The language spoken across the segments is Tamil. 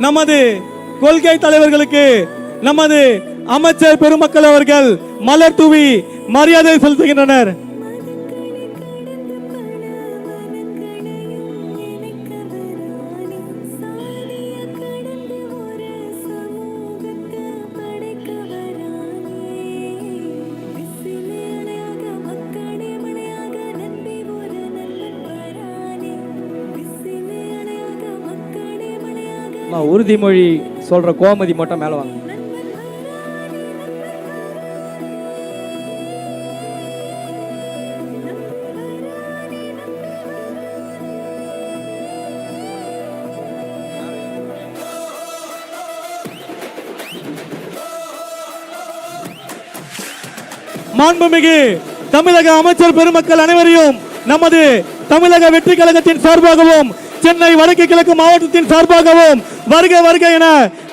நமது கொள்கை தலைவர்களுக்கு நமது அமைச்சர் பெருமக்கள் அவர்கள் மலர் தூவி மரியாதை செலுத்துகின்றனர். உறுதிமொழி சொல்ற கோமதி மட்டும் மேல வாங்க. மாண்புமிகு தமிழக அமைச்சர் பெருமக்கள் அனைவரையும் நமது தமிழக வெற்றி கழகத்தின் சார்பாகவும் சென்னை வடக்கு கிழக்கு மாவட்டத்தின் சார்பாகவும் வருக வருக என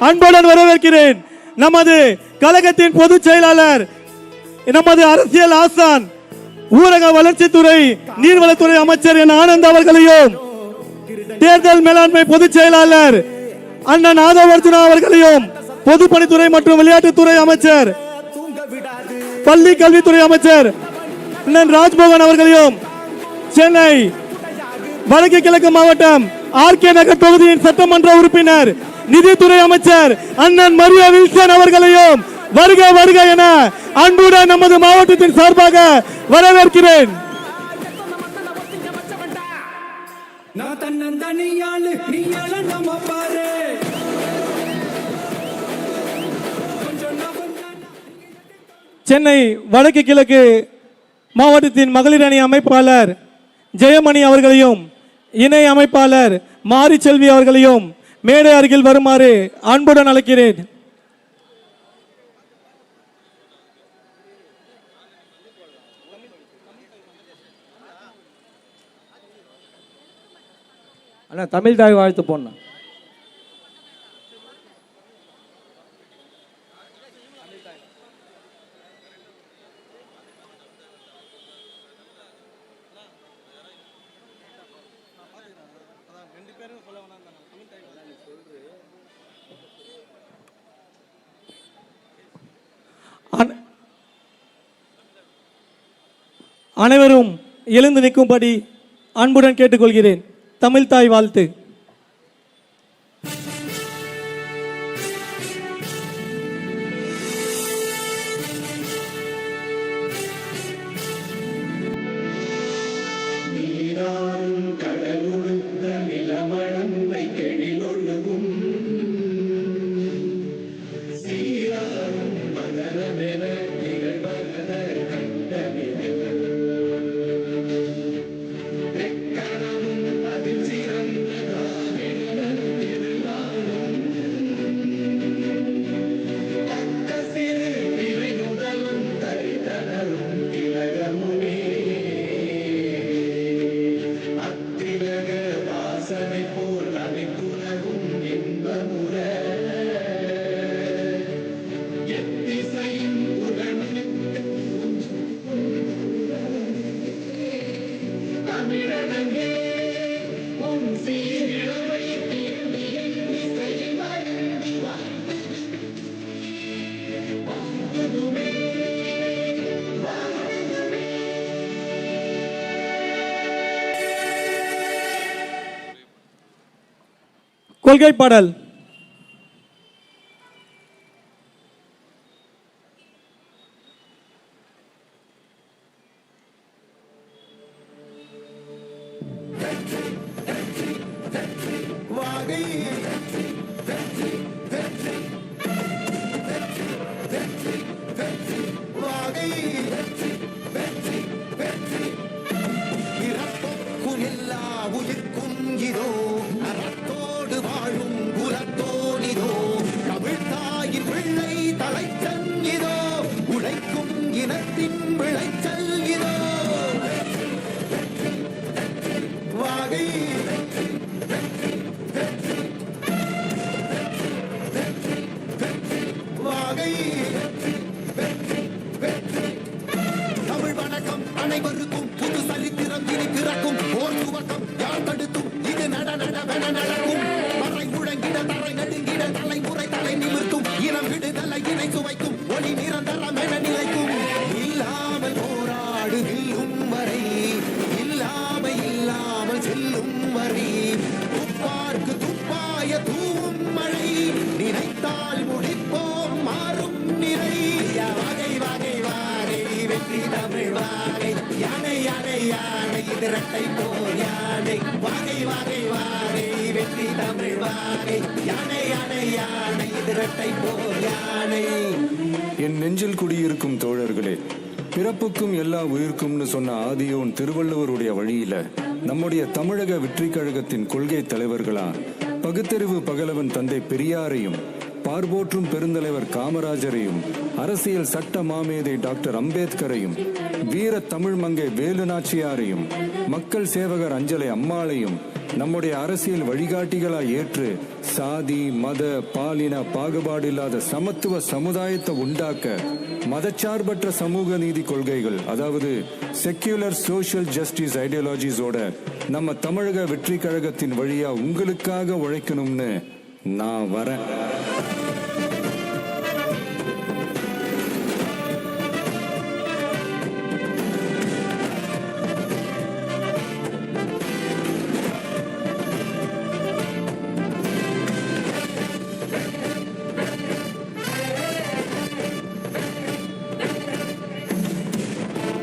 அன்புடன் வரவேற்கிறேன். நமது கழகத்தின் பொதுச் செயலாளர், நமது அரசியல் ஆசான், ஊரக வளர்ச்சித்துறை நீர்வளத்துறை அமைச்சர் என ஆனந்த் அவர்களையும், தேர்தல் மேலாண்மை பொதுச் செயலாளர் அண்ணன் ஆதவர்ஜுனா அவர்களையும், பொதுப்பணித்துறை மற்றும் விளையாட்டுத்துறை அமைச்சர், பள்ளி கல்வித்துறை அமைச்சர் அண்ணன் ராஜ்மோகன் அவர்களையும், சென்னை வடக்கு கிழக்கு மாவட்டம் ஆர்கே நகர் தொகுதியின் சட்டமன்ற உறுப்பினர் நிதித்துறை அமைச்சர் அண்ணன் மரியா வில்சன் அவர்களையும் வருக வருக என அன்புடன் நமது மாவட்டத்தின் சார்பாக வரவேற்கிறேன். சென்னை வடக்கு கிழக்கு மாவட்டத்தின் மகளிர் அணி அமைப்பாளர் ஜெயமணி அவர்களையும், இணை அமைப்பாளர் மாரி செல்வி அவர்களையும் மேடை அருகில் வருமாறு அன்புடன் அழைக்கிறேன். அண்ணா தமிழ் தாய் வாழ்த்து போடணும். அனைவரும் எழுந்து நிற்கும்படி அன்புடன் கேட்டுக்கொள்கிறேன். தமிழ் தாய் வாழ்த்து. கொள்கை பாடல். அனைவருக்கும் புது சரித்திரம் இனி பிறக்கும். போர் துவக்கம் யார் தடுத்தும் இது நட நடக்கும். மறை முழங்கிட தரை நடு காய தூவும் மழை நினைத்தால் முடிப்போம் மாறும் நிறை வாகை வாகை வாகை வெற்றி தமிழ் வாகை யானை யானை யானை இது இரட்டை போர் யானை வாகை வாகை வாகை வெற்றி தமிழ் வாகை யானை யானை யானை இது இரட்டை போர் யானை. என் நெஞ்சில் குடியிருக்கும் தோழர்களே, பிறப்புக்கும் எல்லா உயிர்க்கும்னு சொன்ன ஆதியோன் திருவள்ளுவருடைய வழியில நம்முடைய தமிழக வெற்றி கழகத்தின் கொள்கை தலைவர்களா பகுத்தறிவு பகலவன் தந்தை பெரியாரையும், பார்போற்றும் பெருந்தலைவர் காமராஜரையும், அரசியல் சட்ட மாமேதை டாக்டர் அம்பேத்கரையும், வீர தமிழ் மங்கை வேலு நாச்சியாரையும், மக்கள் சேவகர் அஞ்சலை அம்மாளையும் நம்முடைய அரசியல் வழிகாட்டிகளாய் ஏற்று சாதி மத பாலின பாகுபாடு இல்லாத சமத்துவ சமுதாயத்தை உண்டாக்க மதச்சார்பற்ற சமூக நீதி கொள்கைகள், அதாவது செக்யூலர் சோஷியல் ஜஸ்டிஸ் ஐடியாலஜிஸோட நம்ம தமிழக வெற்றி கழகத்தின் வழியா உங்களுக்காக உழைக்கணும்னு நான் வரேன்.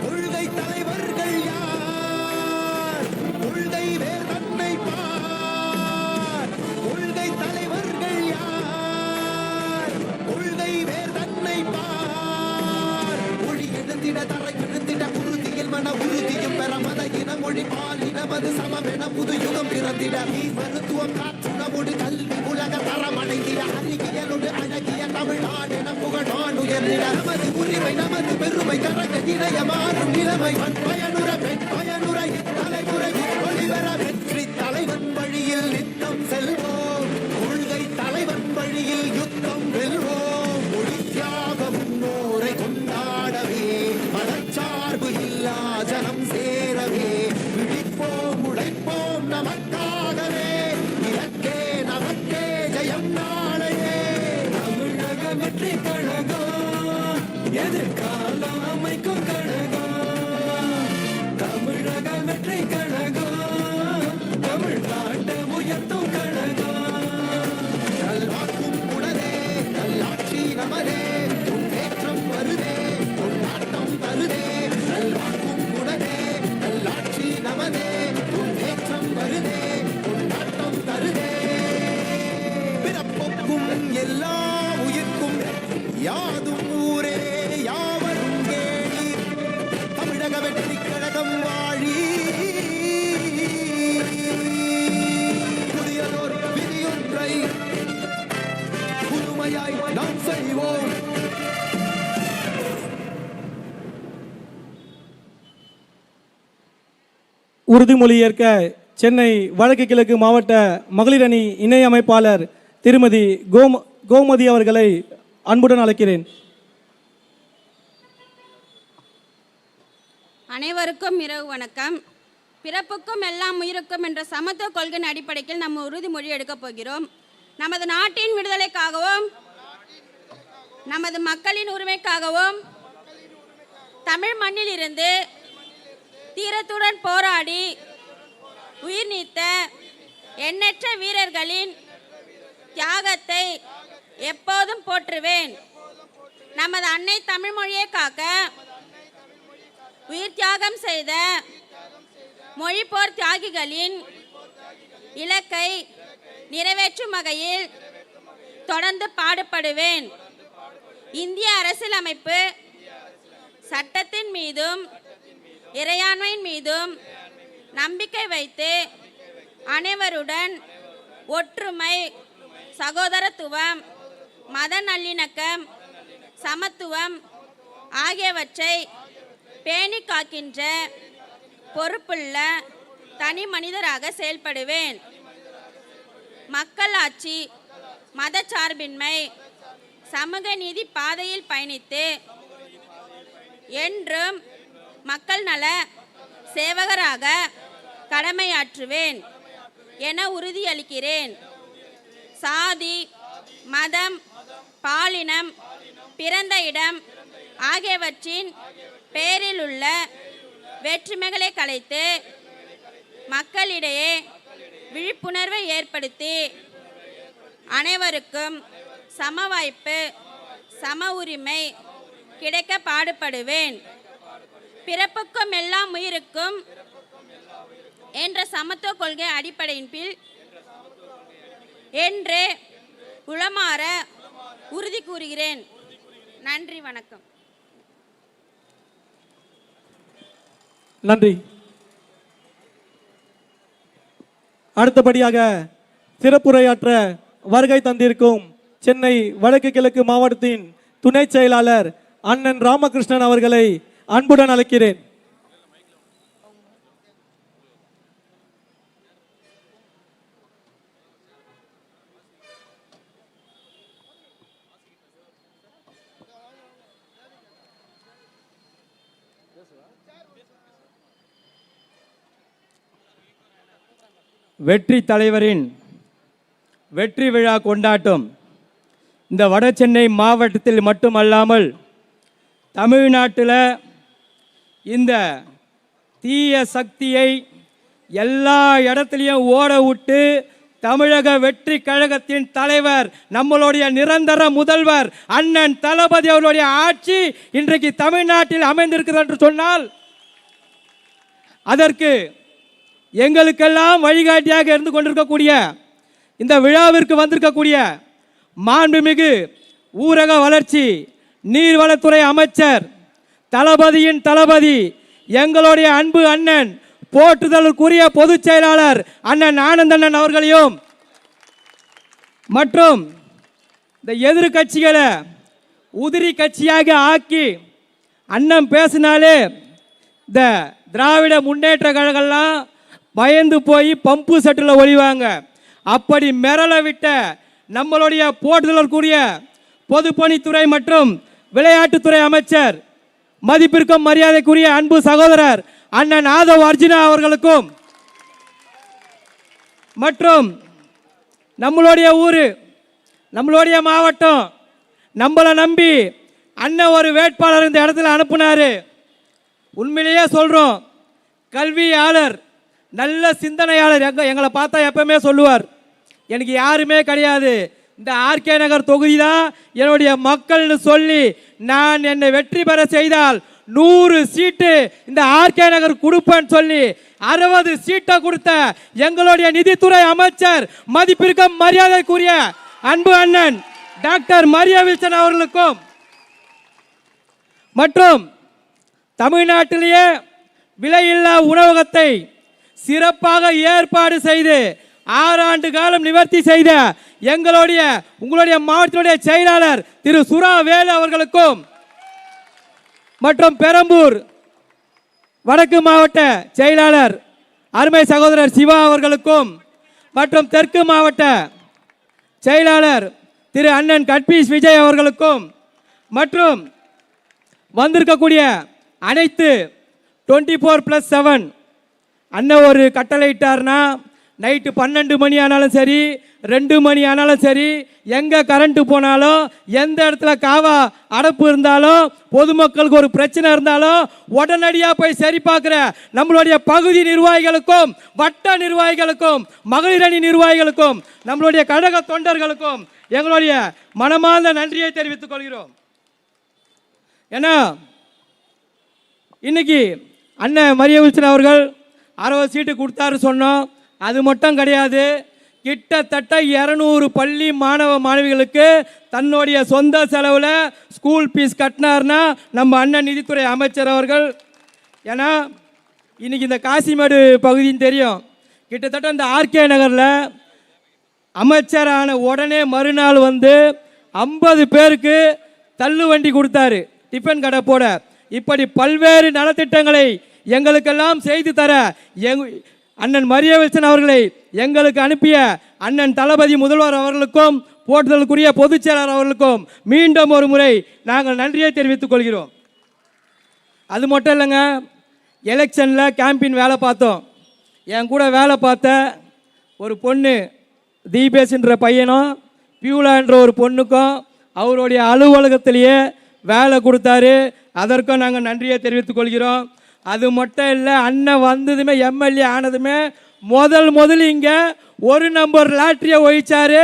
கொள்கை தலைவர்கள் யார்? கொள்கை வேர் தன்னை பார். கொள்கை தலைவர்கள் யார்? கொள்கை வேர் தன்னை பார். மொழி எழுந்திட தரை விழுந்திட உறுதியில் மன உறுதியும் பெற மத இன மொழி பால் இனமது சமமென புது யுகம் பிறந்திட மருத்துவம் காற்றுணவோடு கல்வி உலக தரமடைந்திட அறிவியலோடு அழகிய தமிழ்நாடு என புகழான் உயர்ந்திட நமது உரிமை நமது பெருமை கரக இணைய மாறும் நிலைமை பயனுற பெண் பயனுற தலைமுறை ஒளிவர வெற்றி தலைவன் வழியில் நித்தம் செல்வோம். கொள்கை தலைவன் வழியில் யுத்தம் வெல்வோம். மொழி தியாக முன்னோரை கொண்டாடவே மதச்சார்பு இல்லா ஜனம் சேரவே விழிப்போம் உழைப்போம் நமக்காகவே இலக்கே நமக்கே ஜெயம் நாளையே. தமிழக வெற்றி கழகம் எதிர்காலம் அமைக்கும் கழகம். தமிழக வெற்றி கழகம் தமிழ்நாட்டை உயர்த்தும் கழகம். நல்வாக்கும் உடனே நல்லாட்சி நமதே முன்னேற்றம் வருதே கொண்டாட்டம் தருதே. நல்வாக்கும் உடனே நல்லாட்சி நமதே முன்னேற்றம் வருதே கொண்டாட்டம் தருதே. பிறப்புக்கும் எல்லா உயிர்க்கும் யாதும் ஊரே யாவரும் கேளி. தமிழக வெற்றி கழகம் வாழி. புதியதோர் விதியொன்றை புதுமையாய் நாம் செய்வோம். உறுதிமொழி ஏற்க சென்னை வடக்கு கிழக்கு மாவட்ட மகளிர் அணி இணை அமைப்பாளர் திருமதி கோமதி அவர்களை அன்புடன் அழைக்கிறேன். அனைவருக்கும் இரவு வணக்கம். பிறப்புக்கும் எல்லாம் உயிருக்கும் என்ற சமத்துவ கொள்கையின் அடிப்படையில் நம்ம உறுதிமொழி எடுக்கப் போகிறோம். நமது நாட்டின் விடுதலைக்காகவும் நமது மக்களின் உரிமைக்காகவும் தமிழ் மண்ணில் இருந்து தீரத்துடன் போராடி உயிர் நீத்த எண்ணற்ற வீரர்களின் தியாகத்தை எப்போதும் போற்றுவேன். நமது அன்னை தமிழ் மொழியை காக்க உயிர் தியாகம் செய்த மொழிப்போர் தியாகிகளின் இலக்கை நிறைவேற்றும் வகையில் தொடர்ந்து பாடுபடுவேன். இந்திய அரசியலமைப்பு சட்டத்தின் மீதும் இறையாண்மையின் மீதும் நம்பிக்கை வைத்து அனைவருடன் ஒற்றுமை, சகோதரத்துவம், மத நல்லிணக்கம், சமத்துவம் ஆகியவற்றை பேணி காக்கின்ற பொறுப்புள்ள தனி மனிதராக செயல்படுவேன். மக்களாட்சி, மதச்சார்பின்மை, சமூக நீதி பாதையில் பயணித்து என்றும் மக்கள் நல சேவகராக கடமையாற்றுவேன் என உறுதியளிக்கிறேன். சாதி, மதம், பாலினம், பிறந்த இடம் ஆகியவற்றின் பேரில் உள்ள வேற்றுமைகளை கலைத்து மக்களிடையே விழிப்புணர்வை ஏற்படுத்தி அனைவருக்கும் சம வாய்ப்பு சம உரிமை கிடைக்க பாடுபடுவேன். பிறப்புக்கும் எல்லா உயிருக்கும் என்ற சமத்துவ கொள்கை அடிப்படையின் கீழ் என்று உளமாற உறுதி கூறுகிறேன். நன்றி, வணக்கம். நன்றி. அடுத்தபடியாக சிறப்புரையாற்ற வருகை தந்திருக்கும் சென்னை வடக்கு கிழக்கு மாவட்டத்தின் துணை செயலாளர் அண்ணன் ராமகிருஷ்ணன் அவர்களை அன்புடன் அழைக்கிறேன். வெற்றி தலைவரின் வெற்றி விழா கொண்டாட்டம் இந்த வட சென்னை மாவட்டத்தில் மட்டுமல்லாமல் தமிழ்நாட்டில் இந்த தீய சக்தியை எல்லா இடத்துலையும் ஓட விட்டு தமிழக வெற்றி கழகத்தின் தலைவர் நம்மளுடைய நிரந்தர முதல்வர் அண்ணன் தளபதி அவர்களுடைய ஆட்சி இன்றைக்கு தமிழ்நாட்டில் அமைந்திருக்கிறது என்று சொன்னால் அதற்கு எங்களுக்கெல்லாம் வழிகாட்டியாக இருந்து கொண்டிருக்கக்கூடிய இந்த விழாவிற்கு வந்திருக்கக்கூடிய மாண்புமிகு ஊரக வளர்ச்சி நீர்வளத்துறை அமைச்சர் தளபதியின் தளபதி எங்களுடைய அன்பு அண்ணன் போற்றுதலுக்குரிய பொதுச் செயலாளர் அண்ணன் ஆனந்தண்ணன் அவர்களையும் மற்றும் இந்த எதிர்கட்சிகளை உதிரி கட்சியாக ஆக்கி அண்ணன் பேசினாலே இந்த திராவிட முன்னேற்ற கழகம்லாம் பயந்து போய் பம்பு செட்டில் ஒழிவாங்க. அப்படி மிரள விட்ட நம்மளுடைய போற்றுதலுக்குரிய பொதுப்பணித்துறை மற்றும் விளையாட்டுத்துறை அமைச்சர் மதிப்பிற்கும் மரியாதைக்குரிய அன்பு சகோதரர் அண்ணன் ஆதவ் அர்ஜுனா அவர்களுக்கும் மற்றும் நம்மளுடைய ஊர் நம்மளுடைய மாவட்டம் நம்மளை நம்பி அண்ணன் ஒரு வேட்பாளர் இந்த இடத்துல அனுப்புனாரு. உண்மையிலேயே சொல்கிறோம், கல்வியாளர் நல்ல சிந்தனையாளர். எங்களை பார்த்தா எப்பவுமே சொல்லுவார், எனக்கு யாருமே கிடையாது, இந்த ஆர்கே நகர் தொகுதி தான் என்னுடைய மக்கள்னு சொல்லி நான் என்னை வெற்றி பெற செய்தால் 100 சீட்டு இந்த ஆர்கே நகர் கொடுப்பேன்னு சொல்லி 60 சீட்டை கொடுத்த எங்களுடைய நிதித்துறை அமைச்சர் மதிப்பிற்கும் மரியாதைக்குரிய அன்பு அண்ணன் டாக்டர் மரியா வில்சன் அவர்களுக்கும் மற்றும் தமிழ்நாட்டிலேயே விலையில்லா உணவகத்தை சிறப்பாக ஏற்பாடு செய்து 6 ஆண்டு காலம் நிவர்த்தி செய்த உங்களுடைய மாவட்டத்தினுடைய செயலாளர் திரு சுரா வேலு அவர்களுக்கும் மற்றும் பெரம்பூர் வடக்கு மாவட்ட செயலாளர் அருமை சகோதரர் சிவா அவர்களுக்கும் மற்றும் தெற்கு மாவட்ட செயலாளர் திரு அண்ணன் கட்பீஸ் விஜய் அவர்களுக்கும் மற்றும் வந்திருக்கக்கூடிய அனைத்து 24+7 அண்ணன் ஒரு கட்டளை இட்டார்னா நைட்டு 12 மணி ஆனாலும் சரி 2 மணி ஆனாலும் சரி எங்கே கரண்ட்டு போனாலும் எந்த இடத்துல காவா அடைப்பு இருந்தாலும் பொதுமக்களுக்கு ஒரு பிரச்சனை இருந்தாலும் உடனடியாக போய் சரி பார்க்குற நம்மளுடைய பகுதி நிர்வாகிகளுக்கும் வட்ட நிர்வாகிகளுக்கும் மகளிர் அணி நிர்வாகிகளுக்கும் நம்மளுடைய கழக தொண்டர்களுக்கும் எங்களுடைய மனமார்ந்த நன்றியை தெரிவித்துக் கொள்கிறோம். ஏன்னா இன்னைக்கு அண்ணன் மரியா வில்சன் அவர்கள் 60 சீட்டு கொடுத்தாரு சொன்னோம். அது மட்டும் கிடையாது, கிட்டத்தட்ட 200 பள்ளி மாணவ மாணவிகளுக்கு தன்னுடைய சொந்த செலவில் ஸ்கூல் ஃபீஸ் கட்டினார்னா நம்ம அண்ணன் நிதித்துறை அமைச்சர் அவர்கள். ஏன்னா இன்னைக்கு இந்த காசிமேடு பகுதின்னு தெரியும், கிட்டத்தட்ட இந்த ஆர்கே நகரில் அமைச்சரான உடனே மறுநாள் 50 பேருக்கு தள்ளு வண்டி கொடுத்தாரு டிஃபன் கடை போட. இப்படி பல்வேறு நலத்திட்டங்களை எங்களுக்கெல்லாம் செய்து தர அண்ணன் மரியா வில்சன் அவர்களை எங்களுக்கு அனுப்பிய அண்ணன் தளபதி முதல்வர் அவர்களுக்கும் போற்றுதலுக்குரிய பொதுச் செயலாளர் அவர்களுக்கும் மீண்டும் ஒரு முறை நாங்கள் நன்றியை தெரிவித்துக் கொள்கிறோம். அது மட்டும் இல்லைங்க, எலெக்ஷனில் கேம்பெயின் வேலை பார்த்தோம். என் கூட வேலை பார்த்த ஒரு பொண்ணு தீபேஷ்ன்ற பையனும் பியூலான்ற ஒரு பொண்ணுக்கும் அவருடைய அலுவலகத்திலேயே வேலை கொடுத்தாரு. அதற்கும் நாங்கள் நன்றியை தெரிவித்துக் கொள்கிறோம். அது மட்டும் இல்லை, அண்ணன் வந்ததுமே எம்எல்ஏ ஆனதுமே முதல் இங்கே ஒரு நம்பர் லாட்டரியை ஒழிச்சாரு.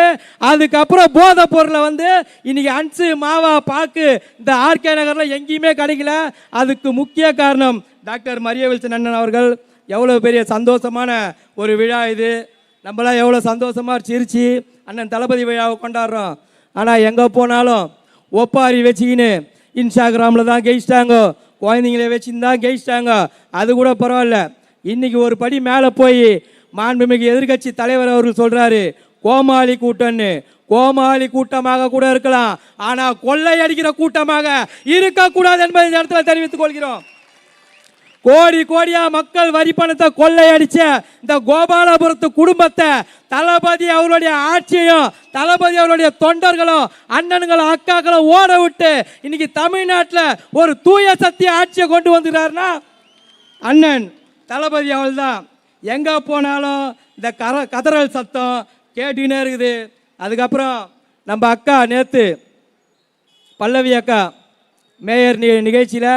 அதுக்கப்புறம் போதை பொருளை வந்து இன்னைக்கு அன்சு மாவா பாக்கு இந்த ஆர்கே நகரில் எங்கேயுமே கிடைக்கல. அதுக்கு முக்கிய காரணம் டாக்டர் மரிய வில்சன் அண்ணன் அவர்கள். எவ்வளோ பெரிய சந்தோஷமான ஒரு விழா இது. நம்மளாம் எவ்வளோ சந்தோஷமாக சிரிச்சு அண்ணன் தளபதி விழாவை கொண்டாடுறோம். ஆனால் எங்கே போனாலும் ஒப்பாரி வச்சுக்கின்னு இன்ஸ்டாகிராமில் தான் கெயிச்சிட்டாங்க, குழந்தைங்கள வச்சுன்னு தான் கெயிச்சிட்டாங்க. அது கூட பரவாயில்ல. இன்னைக்கு ஒரு படி மேலே போய் மாண்புமிகு எதிர்கட்சி தலைவர் அவர்கள் சொல்கிறாரு கோமாளி கூட்டம்னு. கோமாளி கூட்டமாக கூட இருக்கலாம், ஆனால் கொள்ளையடிக்கிற கூட்டமாக இருக்கக்கூடாது என்பதை இந்த இடத்துல தெரிவித்துக் கொள்கிறோம். கோடி கோடியா மக்கள் வரி பணத்தை கொள்ளையடிச்ச இந்த கோபாலபுரத்து குடும்பத்தை தளபதி அவருடைய ஆட்சியையும் தளபதி அவருடைய தொண்டர்களும் அண்ணன்களும் அக்காக்களும் ஓட விட்டு இன்னைக்கு தமிழ்நாட்டில் ஒரு தூய சக்தி ஆட்சியை கொண்டு வந்துக்கிறாருன்னா அண்ணன் தளபதி அவள் தான். எங்கே போனாலும் இந்த கதறல் சத்தம் கேட்டுக்கினே இருக்குது. அதுக்கப்புறம் நம்ம அக்கா நேற்று பல்லவி அக்கா மேயர் நிகழ்ச்சியில்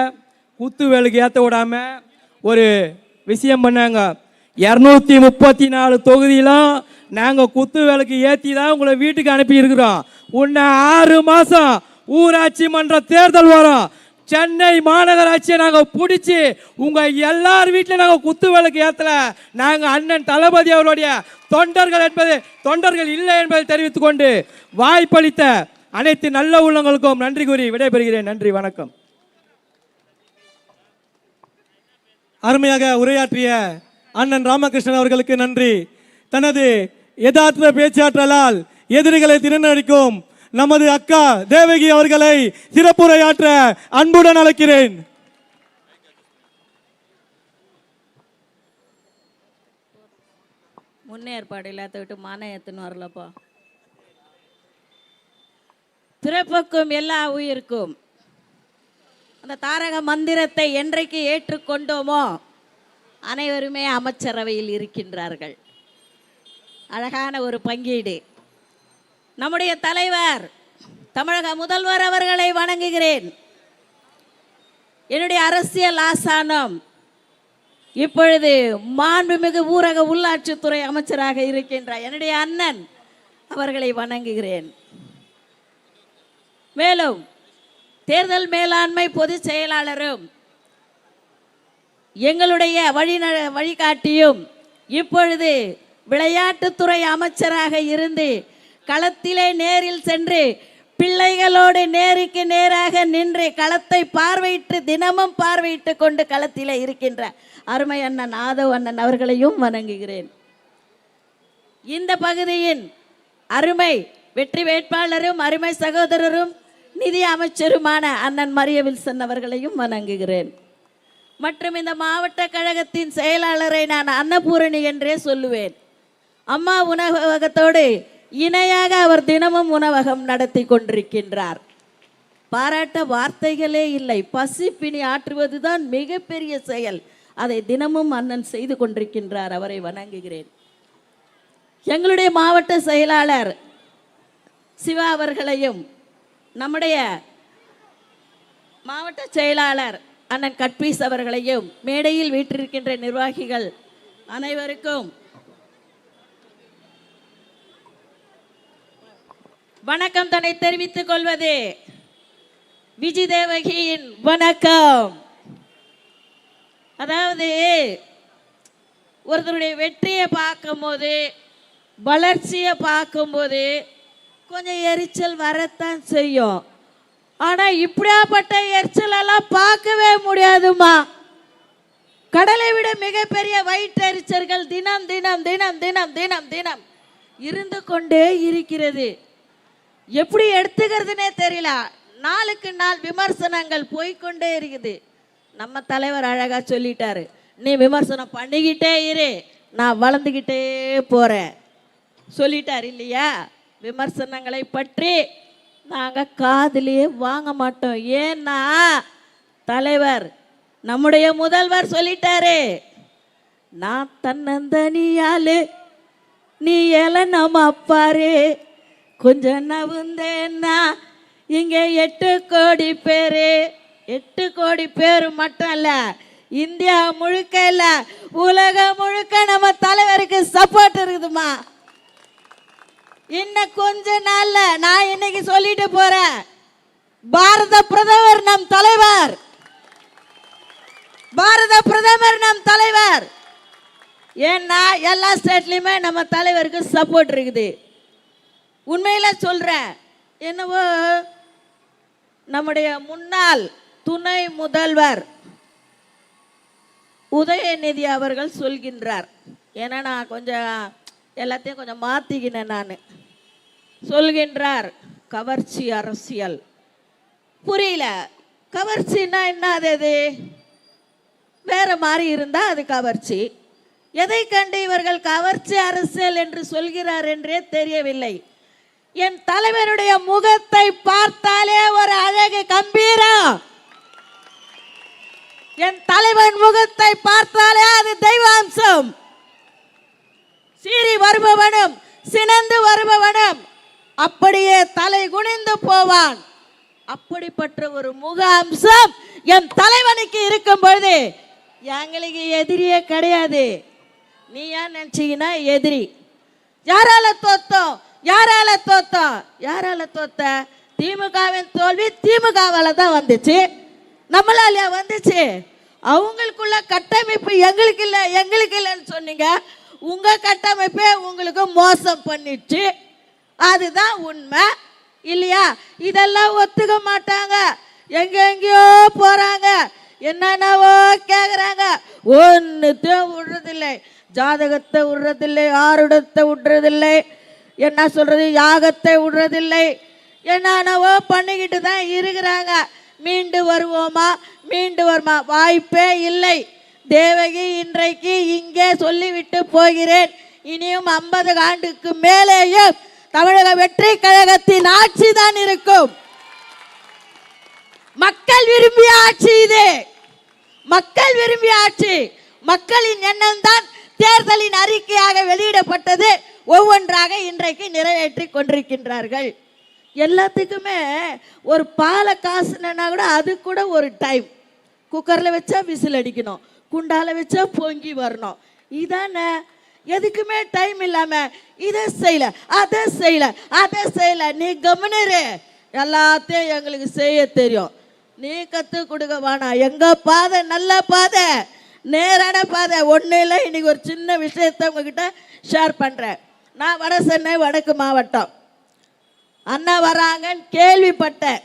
குத்து வேலுக்கு ஏற்ற விடாமல் ஒரு விஷயம் பண்ணாங்க. 234 தொகுதியிலும் நாங்கள் குத்து வேலுக்கு ஏற்றி தான் உங்களை வீட்டுக்கு அனுப்பி இருக்கிறோம். உன்னை 6 மாதம் ஊராட்சி மன்ற தேர்தல் வரும், சென்னை மாநகராட்சியை நாங்கள் பிடிச்சி உங்கள் எல்லார் வீட்டில் நாங்கள் குத்து விளக்கு ஏற்றல. நாங்கள் அண்ணன் தளபதி அவருடைய தொண்டர்கள் இல்லை என்பதை தெரிவித்துக் கொண்டு வாய்ப்பளித்த அனைத்து நல்ல உள்ளங்களுக்கும் நன்றி கூறி விடைபெறுகிறேன். நன்றி, வணக்கம். அருமையாக உரையாற்றிய அண்ணன் ராமகிருஷ்ணன் அவர்களுக்கு நன்றி. தனது யதார்த்த பேச்சாற்றலால் எதிரிகளை திறனடிக்கும் நமது அக்கா தேவகி அவர்களை சிறப்புரையாற்ற அன்புடன் அழைக்கிறேன். முன்னேற்பாடு இல்லாத விட்டு மான ஏத்துன்னு வரலப்பா. பிறப்புக்கும் எல்லா உயிருக்கும் அந்த தாரக மந்திரத்தை என்றைக்கு ஏற்றுக்கொண்டோமோ அனைவருமே அமைச்சரவையில் இருக்கின்றார்கள். அழகான ஒரு பங்கீடு. நம்முடைய தலைவர் தமிழக முதல்வர் அவர்களை வணங்குகிறேன். என்னுடைய அரசியல் ஆசானம் இப்பொழுது மாண்புமிகு ஊரக உள்ளாட்சித்துறை அமைச்சராக இருக்கின்ற என்னுடைய அண்ணன் அவர்களை வணங்குகிறேன். மேலும் தேர்தல் மேலாண்மை பொதுச் செயலாளரும் எங்களுடைய வழிகாட்டியும் இப்பொழுது விளையாட்டுத்துறை அமைச்சராக இருந்து களத்திலே நேரில் சென்று பிள்ளைகளோடு நேருக்கு நேராக நின்று களத்தை பார்வையிட்டு தினமும் பார்வையிட்டு கொண்டு களத்திலே இருக்கின்ற அருமை அண்ணன் ஆதவ் அண்ணன் அவர்களையும் வணங்குகிறேன். இந்த பகுதியின் அருமை வெற்றி வேட்பாளரும் அருமை சகோதரரும் நிதி அமைச்சருமான அண்ணன் மரிய வில்சன் அவர்களையும் வணங்குகிறேன். மற்றும் இந்த மாவட்ட கழகத்தின் செயலாளரை நான் அன்னபூரணி என்றே சொல்லுவேன். அம்மா உணவகத்தோடு இணையாக அவர் தினமும் உணவகம் நடத்தி கொண்டிருக்கின்றார். பாராட்ட வார்த்தைகளே இல்லை. பசிப்பினி ஆற்றுவதுதான் மிகப்பெரிய செயல். அதை தினமும் அண்ணன் செய்து கொண்டிருக்கின்றார். அவரை வணங்குகிறேன். எங்களுடைய மாவட்ட செயலாளர் சிவா அவர்களையும் நம்முடைய மாவட்ட செயலாளர் அண்ணன் கட்பீஸ் அவர்களையும் மேடையில் வீற்றிருக்கின்ற நிர்வாகிகள் அனைவருக்கும் வணக்கம் தன்னை தெரிவித்துக் கொள்வது விஜய் தேவகியின் வணக்கம். அதாவது ஒருத்தருடைய வெற்றியை பார்க்கும்போது வளர்ச்சியை பார்க்கும்போது கொஞ்சம் எரிச்சல் வரத்தான் செய்யும். ஆனால் இப்படியாப்பட்ட எரிச்சல் எல்லாம் பார்க்கவே முடியாதுமா. கடலை விட மிகப்பெரிய வயிற்றெரிச்சல்கள் தினம் தினம் தினம் தினம் தினம் தினம் இருந்து கொண்டே இருக்கிறது. எப்படி எடுத்துக்கிறதுனே தெரியல. நாளுக்கு நாள் விமர்சனங்கள் போய்கொண்டே இருக்குது. நம்ம தலைவர் அழகாக சொல்லிட்டாரு, நீ விமர்சனம் பண்ணிக்கிட்டே இரு, நான் வளர்ந்துக்கிட்டே போகிறேன் சொல்லிட்டார் இல்லையா. விமர்சனங்களை பற்றி நாங்கள் காதிலேயே வாங்க மாட்டோம். ஏன்னா தலைவர் நம்முடைய முதல்வர் சொல்லிட்டாரு, நான் தன்னந்தனியாலு நீ நம்ம அப்பாரு கொஞ்சம் நவுந்தேன்னா இங்கே 8 கோடி பேர் 8 கோடி பேர் மட்டும் இல்ல, இந்தியா முழுக்க இல்ல உலகம் முழுக்க நம்ம தலைவருக்கு சப்போர்ட் இருக்குதுமா. இன்னும் கொஞ்ச நாள்ல நான் இன்னைக்கு சொல்லிட்டு போறேன், பாரத பிரதமர் நம் தலைவர், பாரத பிரதமர் நம் தலைவர். ஏன்னா எல்லா ஸ்டேட்லயுமே நம்ம தலைவருக்கு சப்போர்ட் இருக்குது. உண்மையில சொல்றேன், என்னவோ நம்முடைய முன்னாள் துணை முதல்வர் உதயநிதி அவர்கள் சொல்கின்றார். ஏன்னா நான் கொஞ்சம் எல்லாத்தையும் கொஞ்சம் மாற்றிக்கினேன். நான் சொல்கின்றார், கவர்ச்சி அரசியல். புரியல, கவர்ச்சின்னா என்ன? அது வேற மாதிரி இருந்தா அது கவர்ச்சி. எதை கண்டு இவர்கள் கவர்ச்சி அரசியல் என்று சொல்கிறார் என்றே தெரியவில்லை. என் தலைவருடைய முகத்தை பார்த்தாலே ஒரு அழகு கம்பீரம். என் தலைவன் முகத்தை பார்த்தாலே அது தெய்வாம்சம். சீறி வருபவனும் சினந்து வருபவனும் அப்படியே தலை குனிந்து போவான். அப்படிப்பட்ட ஒரு முக அம்சம் என் தலைவனுக்கு இருக்கும் பொழுது எங்களுக்கு எதிரியே கிடையாது. நீ ஏன் நினைச்சீங்கன்னா எதிரி? யாரால தோத்தோம்? யாரால தோத்தோம்? யாரால தோத்த? திமுகவின் தோல்வி திமுகவால தான் வந்துச்சு, நம்மளால வந்துச்சு. அவங்களுக்குள்ள கட்டமைப்பு எங்களுக்கு இல்லை, எங்களுக்கு இல்லைன்னு சொன்னீங்க. உங்க கட்டமைப்பே உங்களுக்கு மோசம் பண்ணிடுச்சு. அதுதான் உண்மை இல்லையா? இதெல்லாம் ஒத்துக்க மாட்டாங்க. எங்கெங்கயோ போறாங்க, என்னென்னவோ கேக்குறாங்க. ஒன்னுத்தையும் விடுறதில்லை, ஜாதகத்தை விடுறதில்லை, ஆருடத்தை விடுறதில்லை, என்ன சொல்றது, யாகத்தை விடுறதில்லை, என்னென்னவோ பண்ணிக்கிட்டு தான் இருக்கிறாங்க. மீண்டு வருவோமா? மீண்டு வருமா? வாய்ப்பே இல்லை. தேவகி இன்றைக்கு இங்கே சொல்லிவிட்டு போகிறேன், இனியும் 50 ஆண்டுக்கு மேலேயும் தமிழக வெற்றி கழகத்தின் ஆட்சி தான் இருக்கும். மக்கள் விரும்பிய ஆட்சி இது, மக்கள் விரும்பிய ஆட்சி. மக்களின் எண்ணம் தான் தேர்தலின் அறிக்கையாக வெளியிடப்பட்டது. ஒவ்வொன்றாக இன்றைக்கு நிறைவேற்றி கொண்டிருக்கின்றார்கள். எல்லாத்துக்குமே ஒரு பாலை காசுனா கூட அது கூட ஒரு டைம். குக்கரில் வச்சா விசில் அடிக்கணும், குண்டால வச்சா பொங்கி வரணும். இதானே? எதுக்குமே டைம் இல்லாம இதை செய்யல, அதை செய்யல, அதை செய்யல. நீ கவனிரு, எல்லாத்தையும் எங்களுக்கு செய்ய தெரியும். நீ கத்து கொடுக்க வேணாம். எங்க பாதை நல்ல பாதை, நேரான பாதை. ஒன்றும் இல்லை, இன்னைக்கு ஒரு சின்ன விஷயத்த உங்ககிட்ட ஷேர் பண்றேன். நான் வட சென்னை வடக்கு மாவட்டம். அண்ணா வராங்கன்னு கேள்விப்பட்டேன்,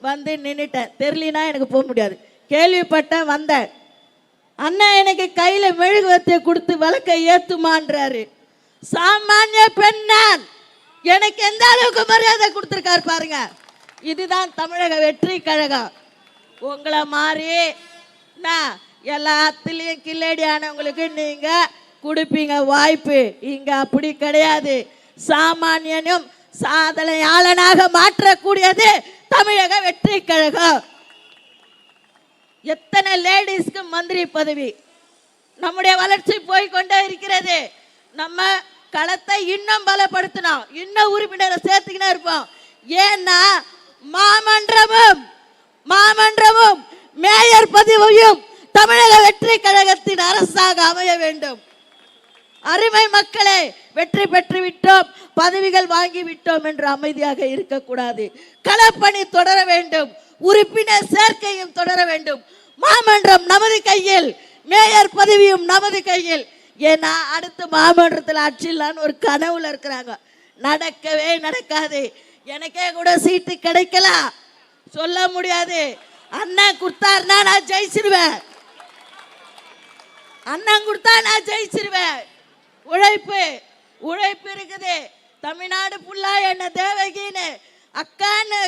வந்து நின்றுட்டேன். தெரியலனா எனக்கு போக முடியாது. கேள்விப்பட்டேன், வந்தேன். அண்ணன் எனக்கு கையில மெழுகுவர்த்தியை கொடுத்து விளக்கை ஏத்துமான்றாரு. சாமானிய பெண்ணான் எனக்கு எந்த அளவுக்கு மரியாதை கொடுத்துருக்காரு பாருங்க. இதுதான் தமிழக வெற்றி கழகம். உங்களை மாதிரி நான் எல்லாத்துலேயும் கில்லடியானவங்களுக்கு நீங்க கொடுப்பீங்க வாய்ப்பு. இங்க அப்படி கிடையாது. சாமானியனும் சாதனையாளனாக மாற்றக்கூடியது தமிழக வெற்றி கழகம். எத்தனை லேடிஸ்க்கு மந்திரி பதவி. நம்முடைய வளர்ச்சி போய்கொண்டே இருக்கிறது. நம்ம களத்தை இன்னும் பலப்படுத்தணும், இன்னும் உறுப்பினரை சேர்த்துக்கினே இருப்போம். ஏன்னா மாமன்றமும் மேயர் பதவியும் தமிழக வெற்றி கழகத்தின் அரசாக அமைய வேண்டும். அருமை மக்களே, வெற்றி பெற்று விட்டோம், பதவிகள் வாங்கி விட்டோம் என்று அமைதியாக இருக்கக்கூடாது. களப்பணி தொடர வேண்டும், உறுப்பினர் சேர்க்கையும் தொடர வேண்டும். மாமன்றம் நமது கையில், மேயர் பதவியும் நமது கையில். ஏன்னா அடுத்த மாமன்றத்தில் ஆட்சியிலான்னு ஒரு கனவுல இருக்கிறாங்க. நடக்கவே நடக்காது. எனக்கே கூட சீட்டு கிடைக்கலாம், சொல்ல முடியாது. அண்ணன் கொடுத்தாருன்னா நான் ஜெயிச்சிருவேன், அண்ணன் கொடுத்தா நான் ஜெயிச்சிருவேன். உழைப்பு இருக்குது. தமிழ்நாடு ஃபுல்லா என்ன தேவகின்னு அக்கான்னு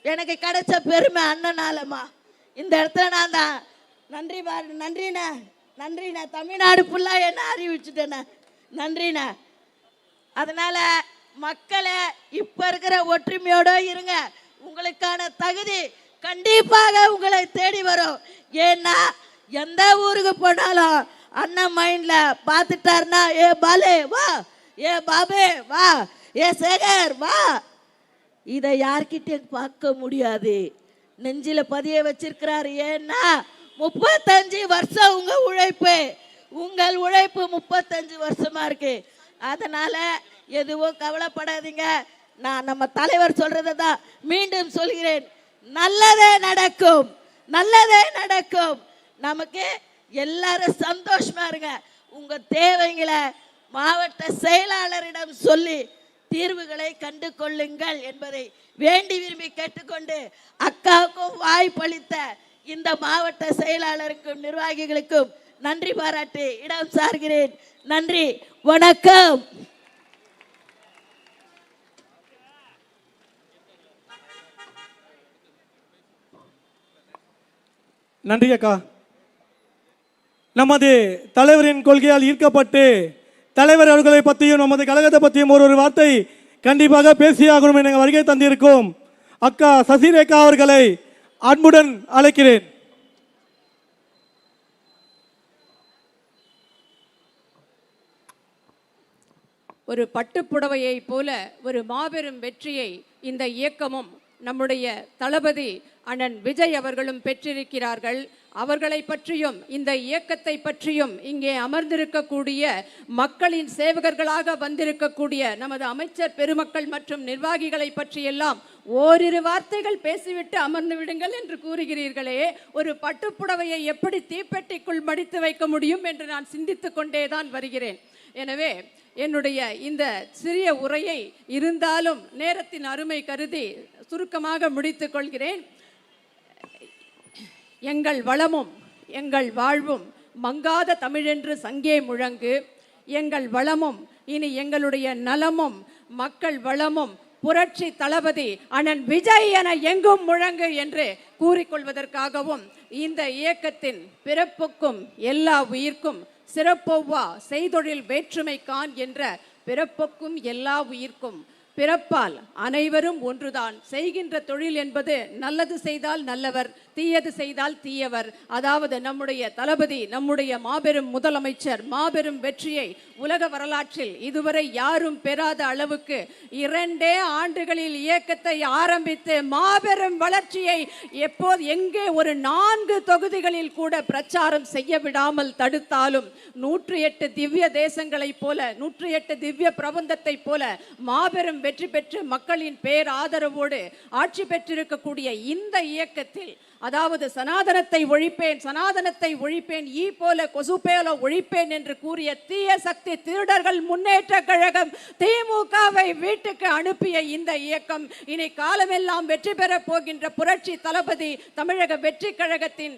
எனக்கு கிடைச்ச பெருமை அண்ணனாலமா. இந்த இடத்துல நான் தான் நன்றிண்ணா. தமிழ்நாடு ஃபுல்லா என்ன அறிவிச்சுட்டேண்ண, நன்றிண்ணா. அதனால மக்களை இப்ப இருக்கிற ஒற்றுமையோட இருங்க. உங்களுக்கான தகுதி கண்டிப்பாக உங்களை தேடி வரும். ஏன்னா எந்த ஊருக்கு போனாலும் அண்ணன் மைண்ட்ல பார்த்துட்டாருன்னா, ஏ பாலே வா, ஏ பாபே வா, ஏ சேகர் வா. இதை யார்கிட்ட பார்க்க முடியாது, நெஞ்சில பதிய வச்சிருக்கிறாரு. ஏன்னா 35 வருஷம் உங்கள் உழைப்பு 35 வருஷமா இருக்கு. அதனால எதுவும் கவலைப்படாதீங்க. நான் நம்ம தலைவர் சொல்றதை தான் மீண்டும் சொல்கிறேன். நல்லதே நடக்கும், நல்லதே நடக்கும். நமக்கு எல்லாரும் சந்தோஷமா இருங்க. உங்க தேவைகளை மாவட்ட செயலாளரிடம் சொல்லி தீர்வுகளை கண்டு கொள்ளுங்கள் என்பதை வேண்டி விரும்பி கேட்டுக்கொண்டு அக்காவுக்கும் வாய்ப்பளித்த இந்த மாவட்ட செயலாளருக்கும் நிர்வாகிகளுக்கும் நன்றி பாராட்டி இடம் சார்கிறேன். நன்றி, வணக்கம். நன்றி அக்கா. நமது தலைவரின் கொள்கையால் ஈர்க்கப்பட்டு தலைவர் அவர்களை பற்றியும் நமது கழகத்தை பற்றியும் ஒரு வார்த்தை கண்டிப்பாக பேசியாகணும் என வருகை தந்திருக்கும் அக்கா சசிரேகா அவர்களை அன்புடன் அழைக்கிறேன். ஒரு பட்டுப்புடவையை போல ஒரு மாபெரும் வெற்றியை இந்த இயக்கமும் நம்முடைய தளபதி அண்ணன் விஜய் அவர்களும் பெற்றிருக்கிறார்கள். அவர்களை பற்றியும் இந்த இயக்கத்தை பற்றியும் இங்கே அமர்ந்திருக்கக்கூடிய மக்களின் சேவகர்களாக வந்திருக்கக்கூடிய நமது அமைச்சர் பெருமக்கள் மற்றும் நிர்வாகிகளை பற்றியெல்லாம் ஓரிரு வார்த்தைகள் பேசிவிட்டு அமர்ந்து விடுங்கள் என்று கூறுகிறீர்களே, ஒரு பட்டுப்புடவையை எப்படி தீப்பெட்டிக்குள் மடித்து வைக்க முடியும் என்று நான் சிந்தித்துக் கொண்டேதான் வருகிறேன். எனவே என்னுடைய இந்த சிறிய உரையை இருந்தாலும் நேரத்தின் அருமை கருதி சுருக்கமாக முடித்துக் கொள்கிறேன். எங்கள் வளமும் எங்கள் வாழ்வும் மங்காத தமிழென்று சங்கே முழங்கு. எங்கள் வளமும் இனி எங்களுடைய நலமும் மக்கள் வளமும் புரட்சி தளபதி அண்ணன் விஜய் என எங்கும் முழங்கு என்று கூறிக்கொள்வதற்காகவும் இந்த இயக்கத்தின் பிறப்புக்கும் எல்லா உயிர்க்கும் சிறப்பொவ்வா செய்தொழில் வேற்றுமை கான் என்ற பிறப்புக்கும் எல்லா உயிர்க்கும் பிறப்பால் அனைவரும் ஒன்றுதான். செய்கின்ற தொழில் என்பது நல்லது செய்தால் நல்லவர், தீயது செய்தால் தீயவர். அதாவது நம்முடைய தளபதி, நம்முடைய மாபெரும் முதலமைச்சர் மாபெரும் வெற்றியை உலக வரலாற்றில் இதுவரை யாரும் பெறாத அளவுக்கு 2 ஆண்டுகளில் இயக்கத்தை ஆரம்பித்து மாபெரும் வளர்ச்சியை எப்போது எங்கே ஒரு 4 தொகுதிகளில் கூட பிரச்சாரம் செய்ய விடாமல் தடுத்தாலும் 108 திவ்ய தேசங்களைப் போல 108 திவ்ய பிரபந்தத்தை போல மாபெரும் வெற்றி பெற்று மக்களின் பேர் ஆதரவோடு ஆட்சி பெற்றிருக்கக்கூடிய இந்த இயக்கத்தில், அதாவது சனாதனத்தை ஒழிப்பேன், சனாதனத்தை ஒழிப்பேன், ஈ போல கொசு போல ஒழிப்பேன் என்று கூறிய தீய சக்தி திருடர்கள் முன்னேற்ற கழகம் திமுகவை வீட்டுக்கு அனுப்பிய இந்த இயக்கம் இனி காலமெல்லாம் வெற்றி பெற போகின்ற புரட்சி தளபதி தமிழக வெற்றி கழகத்தின்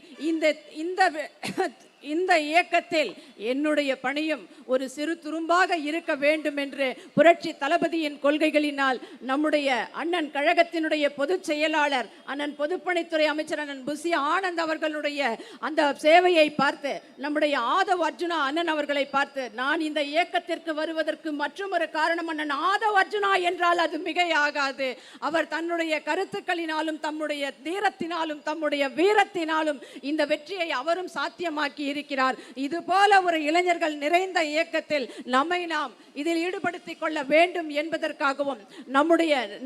இந்த இயக்கத்தில் என்னுடைய பணியும் ஒரு சிறு துரும்பாக இருக்க வேண்டும் என்று புரட்சி தளபதியின் கொள்கைகளினால் நம்முடைய அண்ணன் கழகத்தினுடைய பொதுச் செயலாளர் அண்ணன் பொதுப்பணித்துறை அமைச்சர் அண்ணன் புசி ஆனந்த் அவர்களுடைய அந்த சேவையை பார்த்து, நம்முடைய ஆதவ் அர்ஜுனா அண்ணன் அவர்களை பார்த்து, நான் இந்த இயக்கத்திற்கு வருவதற்கு மற்றும் ஒரு காரணம் அண்ணன் ஆதவ் அர்ஜுனா என்றால் அது மிகையாகாது. அவர் தன்னுடைய கருத்துக்களினாலும் தம்முடைய தீரத்தினாலும் தம்முடைய வீரத்தினாலும் இந்த வெற்றியை அவரும் சாத்தியமாக்கி இருக்கிறார். இது போல ஒரு இளைஞர்கள் நிறைந்த இயக்கத்தில் நம்மை நாம் இதில் ஈடுபடுத்திக் கொள்ள வேண்டும் என்பதற்காகவும்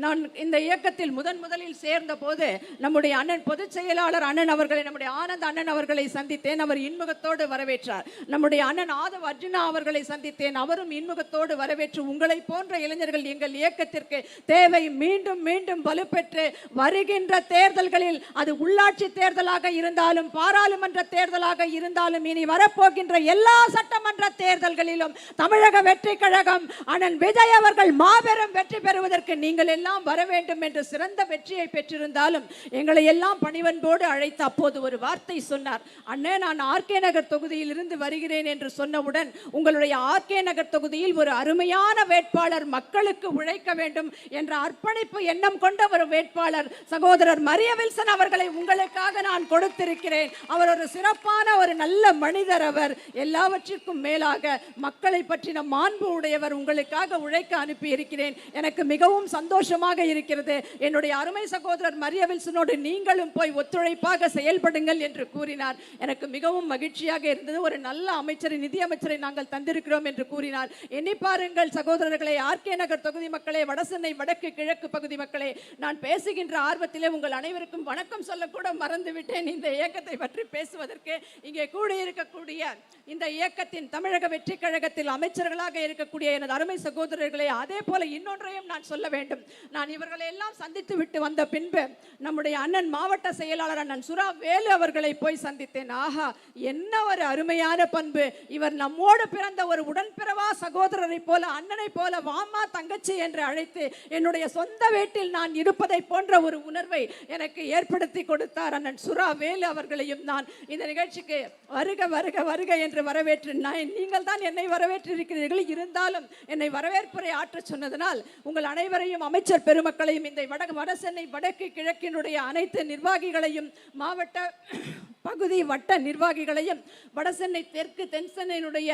நான் இந்த இயக்கத்தில் முதலில் சேர்ந்த போது நம்முடைய அண்ணன் பொதுச் செயலாளர் அண்ணன் அவர்களை, நம்முடைய ஆனந்த் அண்ணன் அவர்களை சந்தித்தேன். அவர் இன்முகத்தோடு வரவேற்றார். நம்முடைய அண்ணன் ஆதவ் அர்ஜுனா அவர்களை சந்தித்தேன். அவரும் இன்முகத்தோடு வரவேற்று, உங்களை போன்ற இளைஞர்கள் எங்கள் இயக்கத்திற்கு தேவை, மீண்டும் மீண்டும் வலுப்பெற்று வருகின்ற தேர்தல்களில் அது உள்ளாட்சி தேர்தலாக இருந்தாலும் பாராளுமன்ற தேர்தலாக இருந்தாலும் இனி வரப்போகின்ற எல்லா சட்டமன்ற தேர்தல்களிலும் தமிழக வெற்றி கழகம் அண்ணன் விஜய் அவர்கள் மாபெரும் வெற்றி பெறுவதற்கு நீங்கள் எல்லாம் வர வேண்டும் என்று சிறந்த வெற்றியை பெற்றிருந்தாலும் எங்களை எல்லாம் பணிவன்போடு அழைத்து அப்போது ஒரு வார்த்தை சொன்னார். அண்ணே, நான் ஆர்கே நகர் தொகுதியில் இருந்து வருகிறேன் என்று சொன்னவுடன், உங்களுடைய ஆர்கே நகர் தொகுதியில் ஒரு அருமையான வேட்பாளர், மக்களுக்கு உழைக்க வேண்டும் என்ற அர்ப்பணிப்பு எண்ணம் கொண்ட ஒரு வேட்பாளர் சகோதரர் மரிய வில்சன் அவர்களை உங்களுக்காக நான் கொடுத்திருக்கிறேன். அவர் ஒரு சிறப்பான ஒரு நல்ல மனிதர். அவர் எல்லாவற்றிற்கும் மேலாக மக்களை பற்றின மாண்பு உடையவர். உங்களுக்காக உழைக்க அனுப்பி இருக்கிறேன். எனக்கு மிகவும் சந்தோஷமாக இருக்கிறது. என்னுடைய அருமை சகோதரர் மரிய வில்சனோடு நீங்களும் போய் ஒத்துழைப்பாக செயல்படுங்கள் என்று கூறினார். எனக்கு மிகவும் மகிழ்ச்சியாக இருந்தது. ஒரு நல்ல அமைச்சரை, நிதி அமைச்சரை நாங்கள் தந்திருக்கிறோம் என்று கூறினார். எண்ணி பாருங்கள் சகோதரர்களே, ஆர்கே நகர் தொகுதி மக்களே, வடசென்னை வடக்கு கிழக்கு பகுதி மக்களே, நான் பேசுகின்ற ஆர்வத்திலே உங்கள் அனைவருக்கும் வணக்கம் சொல்லக்கூட மறந்துவிட்டேன் இந்த இயக்கத்தை பற்றி பேசுவதற்கு. இங்கே கூடி கூடியிருக்கக்கூடிய இந்த இயக்கத்தின் தமிழக வெற்றி கழகத்தில் அமைச்சர்களாக இருக்கக்கூடிய எனது அருமை சகோதரர்களே, அதே போல இன்னொன்றையும் நான் சொல்ல வேண்டும். நான் இவர்களை எல்லாம் சந்தித்து விட்டு வந்த பின்பு நம்முடைய அண்ணன் மாவட்ட செயலாளர் அண்ணன் சுரா வேலு அவர்களை போய் சந்தித்தேன். ஆஹா, என்ன ஒரு அருமையான பண்பு! இவர் நம்மோடு பிறந்த ஒரு உடன்பிறவா சகோதரரை போல, அண்ணனை போல, வாமா தங்கச்சி என்று அழைத்து என்னுடைய சொந்த வீட்டில் நான் இருப்பதை போன்ற ஒரு உணர்வை எனக்கு ஏற்படுத்தி கொடுத்தார் அண்ணன் சுரா வேலு அவர்களையும் நான் இந்த நிகழ்ச்சிக்கு வருக வருக வருக என்று வரவேற்று, நீங்கள் தான் என்னை வரவேற்றிருக்கிறீர்கள், இருந்தாலும் என்னை வரவேற்புரை ஆற்ற சொன்னதனால் உங்கள் அனைவரையும், அமைச்சர் பெருமக்களையும், இந்த வடசென்னை வடக்கு கிழக்கினுடைய அனைத்து நிர்வாகிகளையும், மாவட்ட பகுதி வட்ட நிர்வாகிகளையும், வடசென்னை தெற்கு தென்சென்னையினுடைய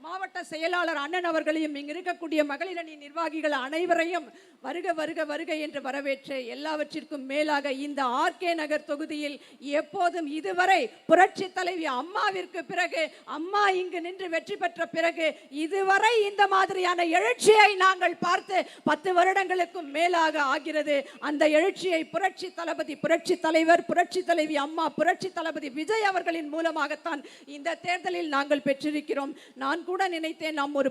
மாவட்ட செயலாளர் அண்ணன் அவர்களையும், இங்கு இருக்கக்கூடிய மகளிர் அணி நிர்வாகிகள் அனைவரையும் வருக வருக வருக என்று வரவேற்று, எல்லாவற்றிற்கும் மேலாக இந்த ஆர்கே நகர் தொகுதியில் எப்போதும் இதுவரை புரட்சி தலைவி அம்மாவிற்கு பிறகு, அம்மா இங்கு நின்று வெற்றி பெற்ற பிறகு இதுவரை இந்த மாதிரியான எழுச்சியை நாங்கள் பார்த்து 10 வருடங்களுக்கும் மேலாக ஆகிறது. அந்த எழுச்சியை புரட்சி தளபதி, புரட்சி தலைவர், புரட்சி தலைவி அம்மா, புரட்சி தளபதி விஜய் அவர்களின் மூலமாகத்தான் இந்த தேர்தலில் நாங்கள் பெற்றிருக்கிறோம். நான் கூட நினைத்தேன் நாம் ஒரு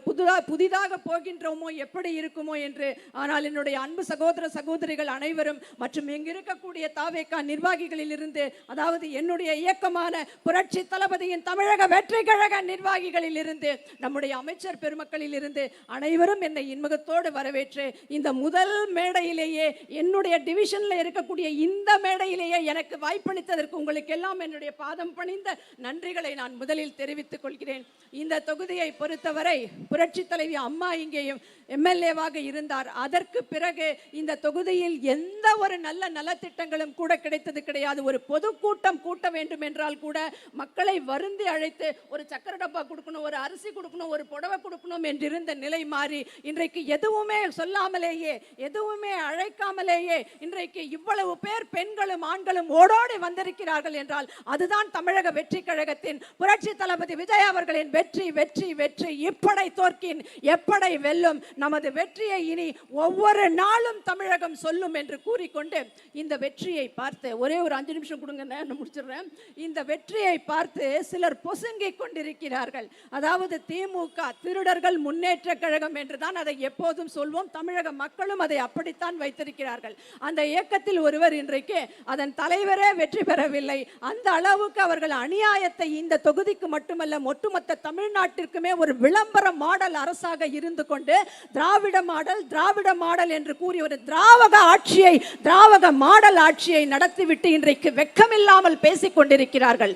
புதிதாக போகின்றோமோ, எப்படி இருக்குமோ என்று. ஆனால் என்னுடைய அன்பு சகோதர சகோதரிகள் அனைவரும் மற்றும் இங்கு இருக்கக்கூடிய தாவேகா நிர்வாகிகளில் இருந்து, அதாவது என்னுடைய இயக்கமான புரட்சி தளபதியின் தமிழக வெற்றி கழக நிர்வாகிகளில் இருந்து, நம்முடைய அமைச்சர் பெருமக்களில் இருந்து அனைவரும் என்னை இன்முகத்தோடு வரவேற்று, இந்த முதல் மேடையிலேயே, என்னுடைய டிவிஷன்ல இருக்கக்கூடிய இந்த மேடையிலேயே எனக்கு வாய்ப்பளித்ததற்கு உங்களுக்கு எல்லாம் என்னுடைய பாதம் பணிந்த நன்றிகளை நான் முதலில் தெரிவித்துக் கொள்கிறேன். இந்த தொகுதியை பொறுத்தவரை புரட்சி தலைவி அம்மா இங்கேயும் எம்எல்ஏவாக இருந்தார். அதற்கு பிறகு இந்த தொகுதியில் எந்த ஒரு நல்ல நலத்திட்டங்களும் கூட கிடைத்தது கிடையாது. ஒரு பொதுக்கூட்டம் கூட்ட வேண்டும் என்றால் கூட மக்களை வருந்தி அழைத்து ஒரு சக்கர டப்பா கொடுக்கணும், ஒரு அரிசி கொடுக்கணும், ஒரு புடவை கொடுக்கணும் என்றிருந்த நிலை மாறி இன்றைக்கு எதுவுமே சொல்லாமலேயே, எதுவுமே அழைக்காமலேயே இன்றைக்கு இவ்வளவு பேர் பெண்களும் ஆண்களும் ஓடோடி வந்திருக்கிறார்கள் என்றால் அதுதான் தமிழக வெற்றி கழகத்தின் புரட்சி தளபதி விஜய் அவர்களின் வெற்றி வெற்றி வெற்றி. இப்படை தோற்கின் எப்படை வெல்லும். நமது வெற்றியை இனி ஒவ்வொரு நாளும் தமிழகம் சொல்லும் என்று கூறிக்கொண்டு, இந்த வெற்றியை பார்த்து ஒரே ஒரு 5 நிமிஷம் கொடுங்க, நான் முடிச்சிடுறேன். இந்த வெற்றியை பார்த்து சிலர் பொசுங்கிக் கொண்டிருக்கிறார்கள். அதாவது திமுக திருடர்கள் முன்னேற்ற கழகம் என்றுதான் அதை எப்போதும் சொல்வோம். தமிழக மக்களும் அதை அப்படித்தான் வைத்திருக்கிறார்கள். அந்த இயக்கத்தில் ஒருவர் இன்றைக்கு அதன் தலைவரே வெற்றி பெறவில்லை. அந்த அளவுக்கு அவர்கள் அநியாயத்தை இந்த தொகுதிக்கு மட்டுமல்ல ஒட்டுமொத்த தமிழ்நாட்டிற்குமே ஒரு விளம்பர மாடல் அரசாக இருந்து கொண்டு திராவிட மாடல் என்று கூறி ஒரு திராவக ஆட்சியை, திராவக மாடல் ஆட்சியை நடத்திவிட்டு இன்றைக்கு வெட்கமில்லாமல் பேசிக் கொண்டிருக்கிறார்கள்.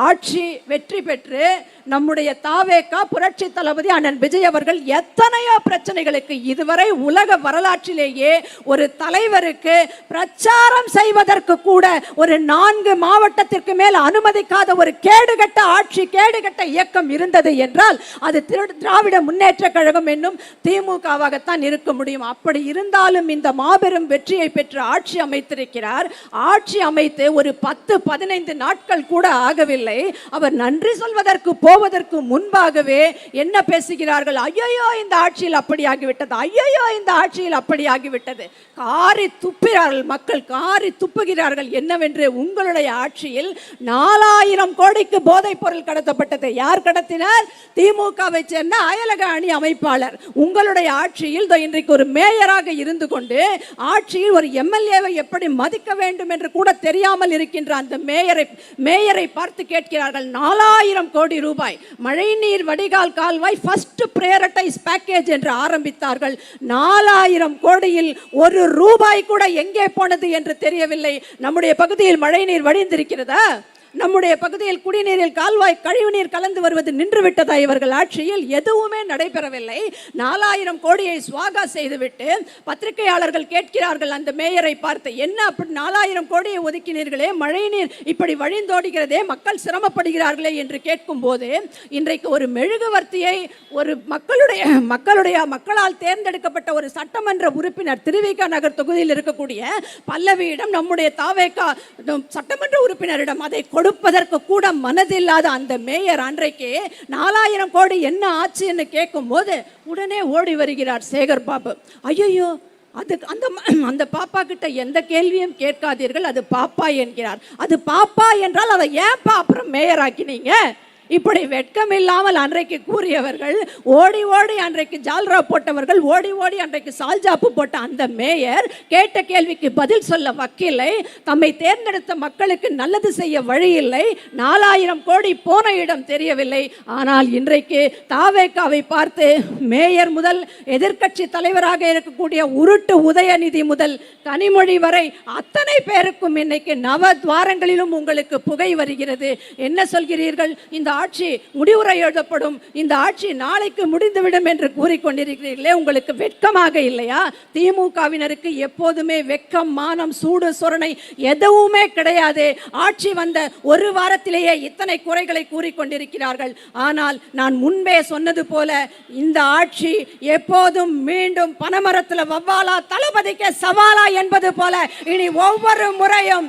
ஆட்சி வெற்றி பெற்று நம்முடைய தாவேகா புரட்சி தளபதி அண்ணன் விஜய் அவர்கள் எத்தனையோ பிரச்சனைகளுக்கு இதுவரை உலக வரலாற்றிலேயே ஒரு தலைவருக்கு பிரச்சாரம் செய்வதற்கு கூட ஒரு 4 மாவட்டத்திற்கு மேல் அனுமதிக்காத ஒரு கேடுகட்ட ஆட்சி, கேடுகட்ட இயக்கம் இருந்தது என்றால் அது திராவிட முன்னேற்ற கழகம் என்னும் திமுகவாகத்தான் இருக்க முடியும். அப்படி இருந்தாலும் இந்த மாபெரும் வெற்றியை பெற்று ஆட்சி அமைத்திருக்கிறார். ஆட்சி அமைத்து ஒரு 10-15 நாட்கள் கூட ஆகவில்லை. அவர் நன்றி சொல்வதற்கு போவதற்கு முன்பாகவே என்ன பேசுகிறார்கள்? ஐயோ இந்த ஆட்சியில் அப்படி ஆகிவிட்டது, ஐயோ இந்த ஆட்சியில் அப்படி ஆகிவிட்டது. காரி துப்புகிறார்கள், மக்கள் காரி துப்புகிறார்கள். என்னவென்று, உங்களுடைய ஆட்சியில் 4000 கோடிக்கு போதைப் பொருள் கடத்தப்பட்டது. யார் கடத்தினார்? திமுகவை சேர்ந்த அயலக அணி அமைப்பாளர். உங்களுடைய ஆட்சியில் இன்றைக்கு ஒரு மேயராக இருந்து கொண்டு ஆட்சியில் ஒரு எம்எல்ஏவை எப்படி மதிக்க வேண்டும் என்று கூட தெரியாமல் இருக்கின்ற அந்த மேயரை பார்த்து கேட்கிறார்கள். 4000 கோடி ரூபாய் மழைநீர் வடிகால் கால்வாய் ஃபர்ஸ்ட் பிரையாரிட்டைஸ் பேக்கேஜ் என்று ஆரம்பித்தார்கள். 4000 கோடியில் ஒரு ரூபாய் கூட எங்கே போனது என்று தெரியவில்லை. நம்முடைய பகுதியில் மழைநீர் வடிந்திருக்கிறதா? நம்முடைய பகுதியில் குடிநீரில் கால்வாய் கழிவுநீர் கலந்து வருவது நின்று விட்டதா? இவர்கள் ஆட்சியில் எதுவுமே நடைபெறவில்லை. 4000 கோடியை சுவாகா செய்துவிட்டு பத்திரிகையாளர்கள் கேட்கிறார்கள் அந்த மேயரை பார்த்து, என்ன அப்படி 4000 கோடியை ஒதுக்கினீர்களே, மழைநீர் இப்படி வழிந்தோடுகிறதே, மக்கள் சிரமப்படுகிறார்களே என்று கேட்கும் போது, இன்றைக்கு ஒரு மெழுகுவர்த்தியை ஒரு மக்களால் தேர்ந்தெடுக்கப்பட்ட ஒரு சட்டமன்ற உறுப்பினர் திருவிக நகர் தொகுதியில் இருக்கக்கூடிய பல்லவியிடம், நம்முடைய தாவேகா சட்டமன்ற உறுப்பினரிடம் அதை கொடுப்பதற்கு கூட மனதில்லாத அந்த மேயர் அன்றைக்கு 4000 கோடி என்ன ஆச்சு என்று கேட்கும் போது உடனே ஓடி வருகிறார் சேகர் பாபு. ஐயோ, அது அந்த பாப்பா கிட்ட எந்த கேள்வியும் கேட்காதீர்கள், அது பாப்பா என்கிறார். அது பாப்பா என்றால் அதை ஏன்பா அப்புறம் மேயர் ஆக்கினீங்க? இப்படி வெட்கம் இல்லாமல் அன்றைக்கு கூறியவர்கள், ஓடி ஓடி அன்றைக்கு ஜால்ரா போட்டவர்கள், ஓடி ஓடி அன்றைக்கு சால்ஜாப்பு போட்ட அந்த மேயர் கேட்ட கேள்விக்கு பதில் சொல்ல வக்கில்லை. தம்மை தேர்ந்தெடுத்த மக்களுக்கு நல்லது செய்ய வழி இல்லை. 4000 கோடி போன இடம் தெரியவில்லை. ஆனால் இன்றைக்கு தாவேகாவை பார்த்து மேயர் முதல் எதிர்க்கட்சி தலைவராக இருக்கக்கூடிய உருட்டு உதயநிதி முதல் கனிமொழி வரை அத்தனை பேருக்கும் இன்னைக்கு நவத்வாரங்களிலும் உங்களுக்கு புகை வருகிறது. என்ன சொல்கிறீர்கள்? இந்த ஆட்சி முடிவுரை எழுதப்படும், இந்த ஆட்சி நாளைக்கு முடிந்துவிடும் என்று கூறிக்கொண்டிருக்கிறீர்களே, உங்களுக்கு வெட்கமாக இல்லையா? திமுகவினருக்கு எப்போதுமே வெட்கம், மானம், சூடு சொரணை எதுவுமே கிடையாது. ஆட்சி வந்த ஒரு வாரத்திலேயே இத்தனை குறைகளை கூறிக்கொண்டிருக்கிறார்கள். ஆனால் நான் முன்பே சொன்னது போல இந்த ஆட்சி எப்போதும் மீண்டும் பனைமரத்தில் வவ்வாலா தளபதிக்கு சவாலா என்பது போல இனி ஒவ்வொரு முறையும்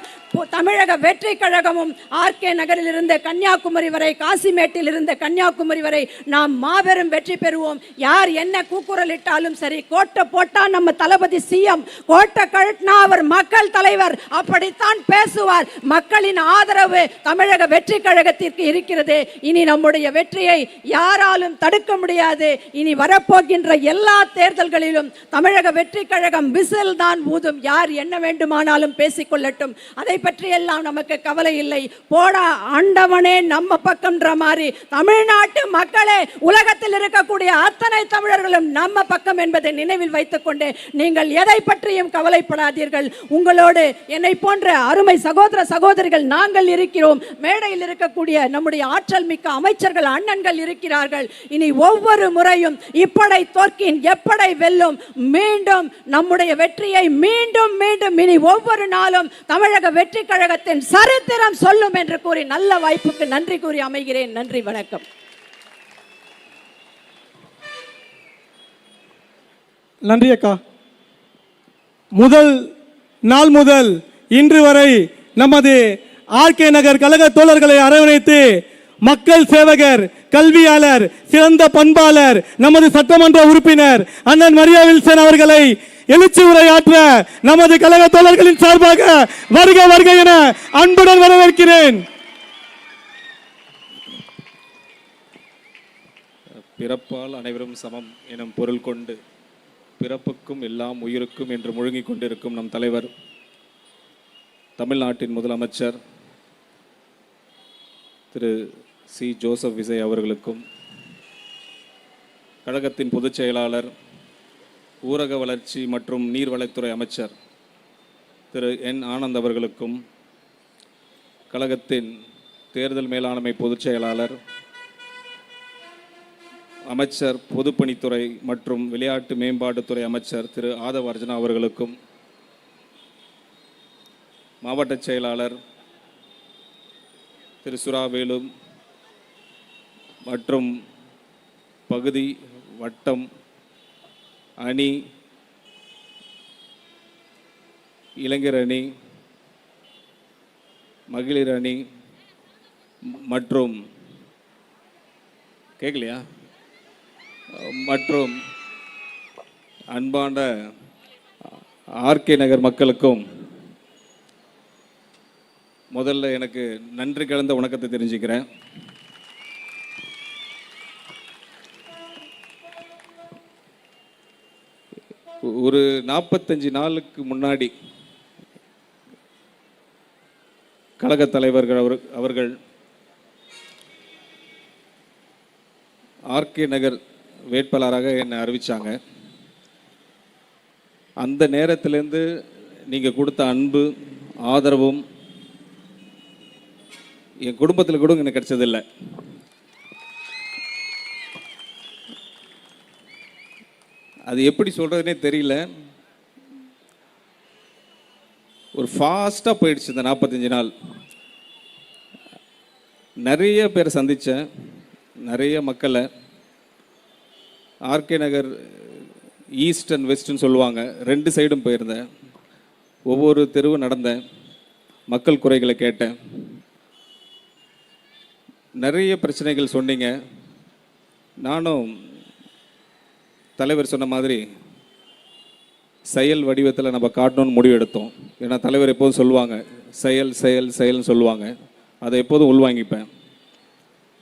தமிழக வெற்றி கழகமும் ஆர்கே நகரில் இருந்து கன்னியாகுமரி வரை, காசிமேட்டில் இருந்து கன்னியாகுமரி வரை நாம் மாபெரும் வெற்றி பெறுவோம். யார் என்ன கூக்குரல் இட்டாலும் சரி, கோட்டை போட்டா நம்ம தளபதி சிஎம், கோட்டை கழட்டினா அவர் மக்கள் தலைவர், அப்படித்தான் பேசுவார். மக்களின் ஆதரவு தமிழக வெற்றி கழகத்திற்கு இருக்கிறது. இனி நம்முடைய வெற்றியை யாராலும் தடுக்க முடியாது. இனி வரப்போகின்ற எல்லா தேர்தல்களிலும் தமிழக வெற்றி கழகம் விசில் தான் ஊதும். யார் என்ன வேண்டுமானாலும் பேசிக்கொள்ளட்டும், அதை பற்றி எல்லாம் நமக்கு கவலை இல்லை. போடா ஆண்டவனே நம்ம பக்கம்ன்ற மாதிரி தமிழ்நாட்டு மக்களே, உலகத்தில் இருக்கக்கூடிய அத்தனை தமிழர்களும் நம்ம பக்கம் என்பதை நினைவில் வைத்துக் கொண்டு நீங்கள் எதை பற்றியும் கவலைப்படாதீர்கள். உங்களோடு என்னை போன்ற அருமை சகோதர சகோதரிகள் நாங்கள் இருக்கிறோம். மேடையில் இருக்கக்கூடிய நம்முடைய ஆற்றல் மிக்க அமைச்சர்கள், அண்ணன்கள் இருக்கிறார்கள். இனி ஒவ்வொரு முறையும் இப்படை தோற்கின் எப்படை வெல்லும். மீண்டும் நம்முடைய வெற்றியை மீண்டும் மீண்டும் இனி ஒவ்வொரு நாளும் தமிழக வெற்றி கழகத்தின் சரித்திரம் சொல்லும் என்று கூறி நல்ல வாய்ப்புக்கு நன்றி கூறி அமைகிறேன். நன்றி, வணக்கம். நன்றி அக்கா. முதல் நாள் முதல் இன்று வரை நமது ஆர்கே நகர் கழக தோழர்களை அரவணைத்து மக்கள் சேவகர், கல்வியாளர், சிறந்த பண்பாளர், நமது சட்டமன்ற உறுப்பினர் அண்ணன் மரியா வில்சன் அவர்களை எழுச்சி உரையாற்ற நமது கழக தோழர்களின் சார்பாக வருக வருக என அன்புடன் வரவேற்கிறேன். பிறப்பால் அனைவரும் சமம் எனும் பொருள் கொண்டு பிறப்புக்கும் எல்லாம் உயிருக்கும் என்று முழங்கிக் கொண்டிருக்கும் நம் தலைவர், தமிழ்நாட்டின் முதலமைச்சர் திரு சி. ஜோசப் விஜய் அவர்களுக்கும், கழகத்தின் பொதுச் செயலாளர், ஊரக வளர்ச்சி மற்றும் நீர்வளத்துறை அமைச்சர் திரு என். ஆனந்த் அவர்களுக்கும், கழகத்தின் தேர்தல் மேலாண்மை பொதுச் செயலாளர், அமைச்சர், பொதுப்பணித்துறை மற்றும் விளையாட்டு மேம்பாட்டுத்துறை அமைச்சர் திரு ஆதவ அர்ஜுனா அவர்களுக்கும், மாவட்ட செயலாளர் திரு சுராவேலு மற்றும் பகுதி, வட்டம், அணி, இளைஞர் அணி, மகளிர் அணி மற்றும் கேட்கலையா மற்றும் அன்பான ஆர்கே நகர் மக்களுக்கும் முதல்ல எனக்கு நன்றி கலந்த வணக்கத்தை தெரிஞ்சுக்கிறேன். ஒரு 45 நாளுக்கு முன்னாடி கழக தலைவர்கள் அவர்கள் ஆர்கே நகர் வேட்பாளராக என்னை அறிவிச்சாங்க. அந்த நேரத்திலேருந்து நீங்கள் கொடுத்த அன்பு, ஆதரவும் என் குடும்பத்தில் கூட எனக்கு கிடைச்சதில்லை. அது எப்படி சொல்கிறதுனே தெரியல. ஒரு ஃபாஸ்ட்டாக போயிடுச்சு இந்த 45 நாள். நிறைய பேரை சந்தித்தேன், நிறைய மக்களை. ஆர்கே நகர் ஈஸ்ட் அண்ட் வெஸ்ட்னு சொல்லுவாங்க, 2 சைடும் போயிருந்தேன். ஒவ்வொரு தெருவும் நடந்தேன், மக்கள் குறைகளை கேட்டேன். நிறைய பிரச்சனைகள் சொன்னீங்க. நானும் தலைவர் சொன்ன மாதிரி செயல் வடிவத்தில் நம்ம காட்டணும்னு முடிவு எடுத்தோம். ஏன்னா தலைவர் எப்போதும் சொல்லுவாங்க செயல் செயல் செயல்னு சொல்லுவாங்க, அதை எப்போதும் உள்வாங்கிப்பேன்.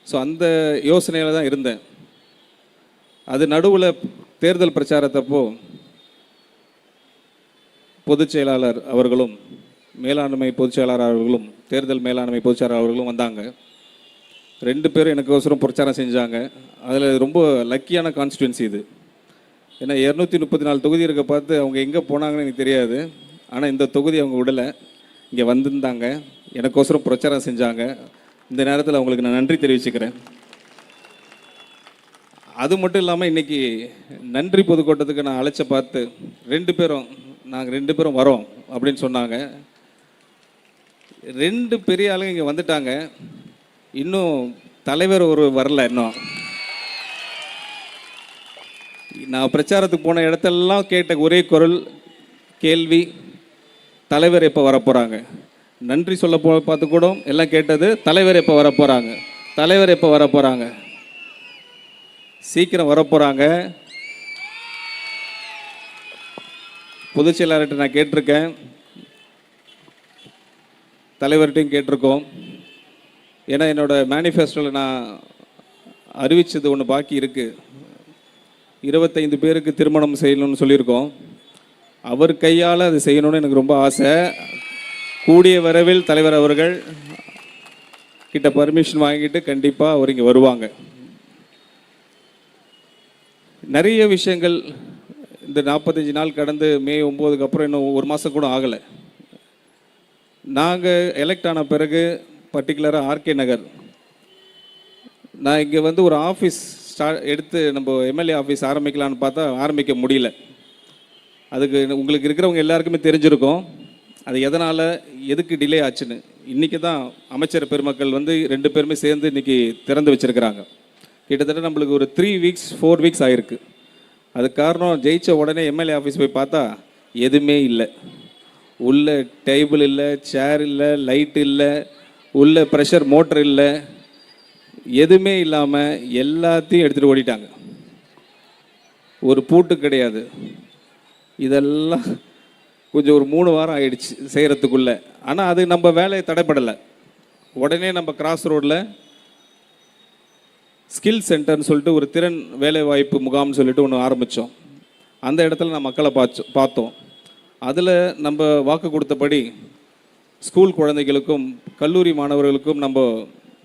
ஸோ அந்த யோசனையில் தான் இருந்தேன். அது நடுவில் தேர்தல் பிரச்சாரத்தப்போ பொதுச் செயலாளர் அவர்களும் மேலாண்மை பொதுச் செயலாளர் அவர்களும் தேர்தல் மேலாண்மை பொதுச் செயலாளர் அவர்களும் வந்தாங்க. 2 பேரும் எனக்கோசரம் பிரச்சாரம் செஞ்சாங்க. அதில் ரொம்ப லக்கியான கான்ஸ்டிடுவன்சி இது. ஏன்னா 234 தொகுதி இருக்க பார்த்து அவங்க எங்கே போனாங்கன்னு எனக்கு தெரியாது. ஆனால் இந்த தொகுதி அவங்க விடலை, இங்கே வந்திருந்தாங்க, எனக்கோசரம் பிரச்சாரம் செஞ்சாங்க. இந்த நேரத்தில் அவங்களுக்கு நான் நன்றி தெரிவிச்சுக்கிறேன். அது மட்டும் இல்லாமல் இன்றைக்கி நன்றி பொதுக்கூட்டத்துக்கு நான் அழைச்ச பார்த்து நாங்கள் 2 பேரும் வரோம் அப்படின்னு சொன்னாங்க. 2 பெரிய ஆளுங்க இங்கே வந்துட்டாங்க, இன்னும் தலைவர் ஒரு வரல. இன்னும் நான் பிரச்சாரத்துக்கு போன இடத்தெல்லாம் கேட்ட ஒரே கேள்வி, தலைவர் எப்போ வரப்போகிறாங்க. நன்றி சொல்ல பார்த்து கூட எல்லாம் கேட்டது, தலைவர் எப்போ வரப்போகிறாங்க, தலைவர் எப்போ வரப்போகிறாங்க, சீக்கிரம் வரப்போகிறாங்க. பொதுச் செயலாளர்கிட்ட நான் கேட்டிருக்கேன், தலைவர்கிட்டையும் கேட்டிருக்கோம். ஏன்னா என்னோடய மேனிஃபெஸ்டோவில் நான் அறிவித்தது ஒன்று பாக்கி இருக்குது. 25 பேருக்கு திருமணம் செய்யணும்னு சொல்லியிருக்கோம். அவர் கையால் அது செய்யணும்னு எனக்கு ரொம்ப ஆசை. கூடிய விரைவில் தலைவர் அவர்கள் கிட்ட பர்மிஷன் வாங்கிட்டு கண்டிப்பாக அவர் இங்கே வருவாங்க. நிறைய விஷயங்கள் இந்த 45 நாள் கடந்து மே 9க்கு அப்புறம் இன்னும் 1 மாதம் கூட ஆகலை. நாங்கள் எலெக்ட் ஆன பிறகு பர்டிகுலராக ஆர்கே நகர், நான் இங்கே வந்து ஒரு ஆஃபீஸ் எடுத்து நம்ம எம்எல்ஏ ஆஃபீஸ் ஆரம்பிக்கலான்னு பார்த்தா ஆரம்பிக்க முடியல. அதுக்கு உங்களுக்கு இருக்கிறவங்க எல்லாருக்குமே தெரிஞ்சிருக்கும் அது எதனால் எதுக்கு டிலே ஆச்சுன்னு. இன்றைக்கி தான் அமைச்சர் பெருமக்கள் வந்து 2 பேருமே சேர்ந்து இன்றைக்கி திறந்து வச்சுருக்கிறாங்க. கிட்டத்தட்ட நம்மளுக்கு ஒரு 3 வீக்ஸ் 4 வீக்ஸ் ஆகிருக்கு. அதுக்கு காரணம் ஜெயிச்ச உடனே எம்எல்ஏ ஆஃபீஸ் போய் பார்த்தா எதுவுமே இல்லை. உள்ள டேபிள் இல்லை, சேர் இல்லை, லைட் இல்லை, உள்ள ப்ரெஷர் மோட்டர் இல்லை, எதுவுமே இல்லாமல் எல்லாத்தையும் எடுத்துகிட்டு ஓடிட்டாங்க. ஒரு பூட்டு கிடையாது. இதெல்லாம் கொஞ்சம் ஒரு 3 வாரம் ஆயிடுச்சு செய்கிறதுக்குள்ளே. ஆனால் அது நம்ம வேலையை தடைப்படலை. உடனே நம்ம கிராஸ் ரோடில் ஸ்கில் சென்டர்னு சொல்லிட்டு ஒரு திறன் வேலைவாய்ப்பு முகாம்னு சொல்லிட்டு ஒன்று ஆரம்பித்தோம். அந்த இடத்துல நான் மக்களை பார்த்தோம். அதில் நம்ம வாக்கு கொடுத்தபடி ஸ்கூல் குழந்தைகளுக்கும் கல்லூரி மாணவர்களுக்கும் நம்ம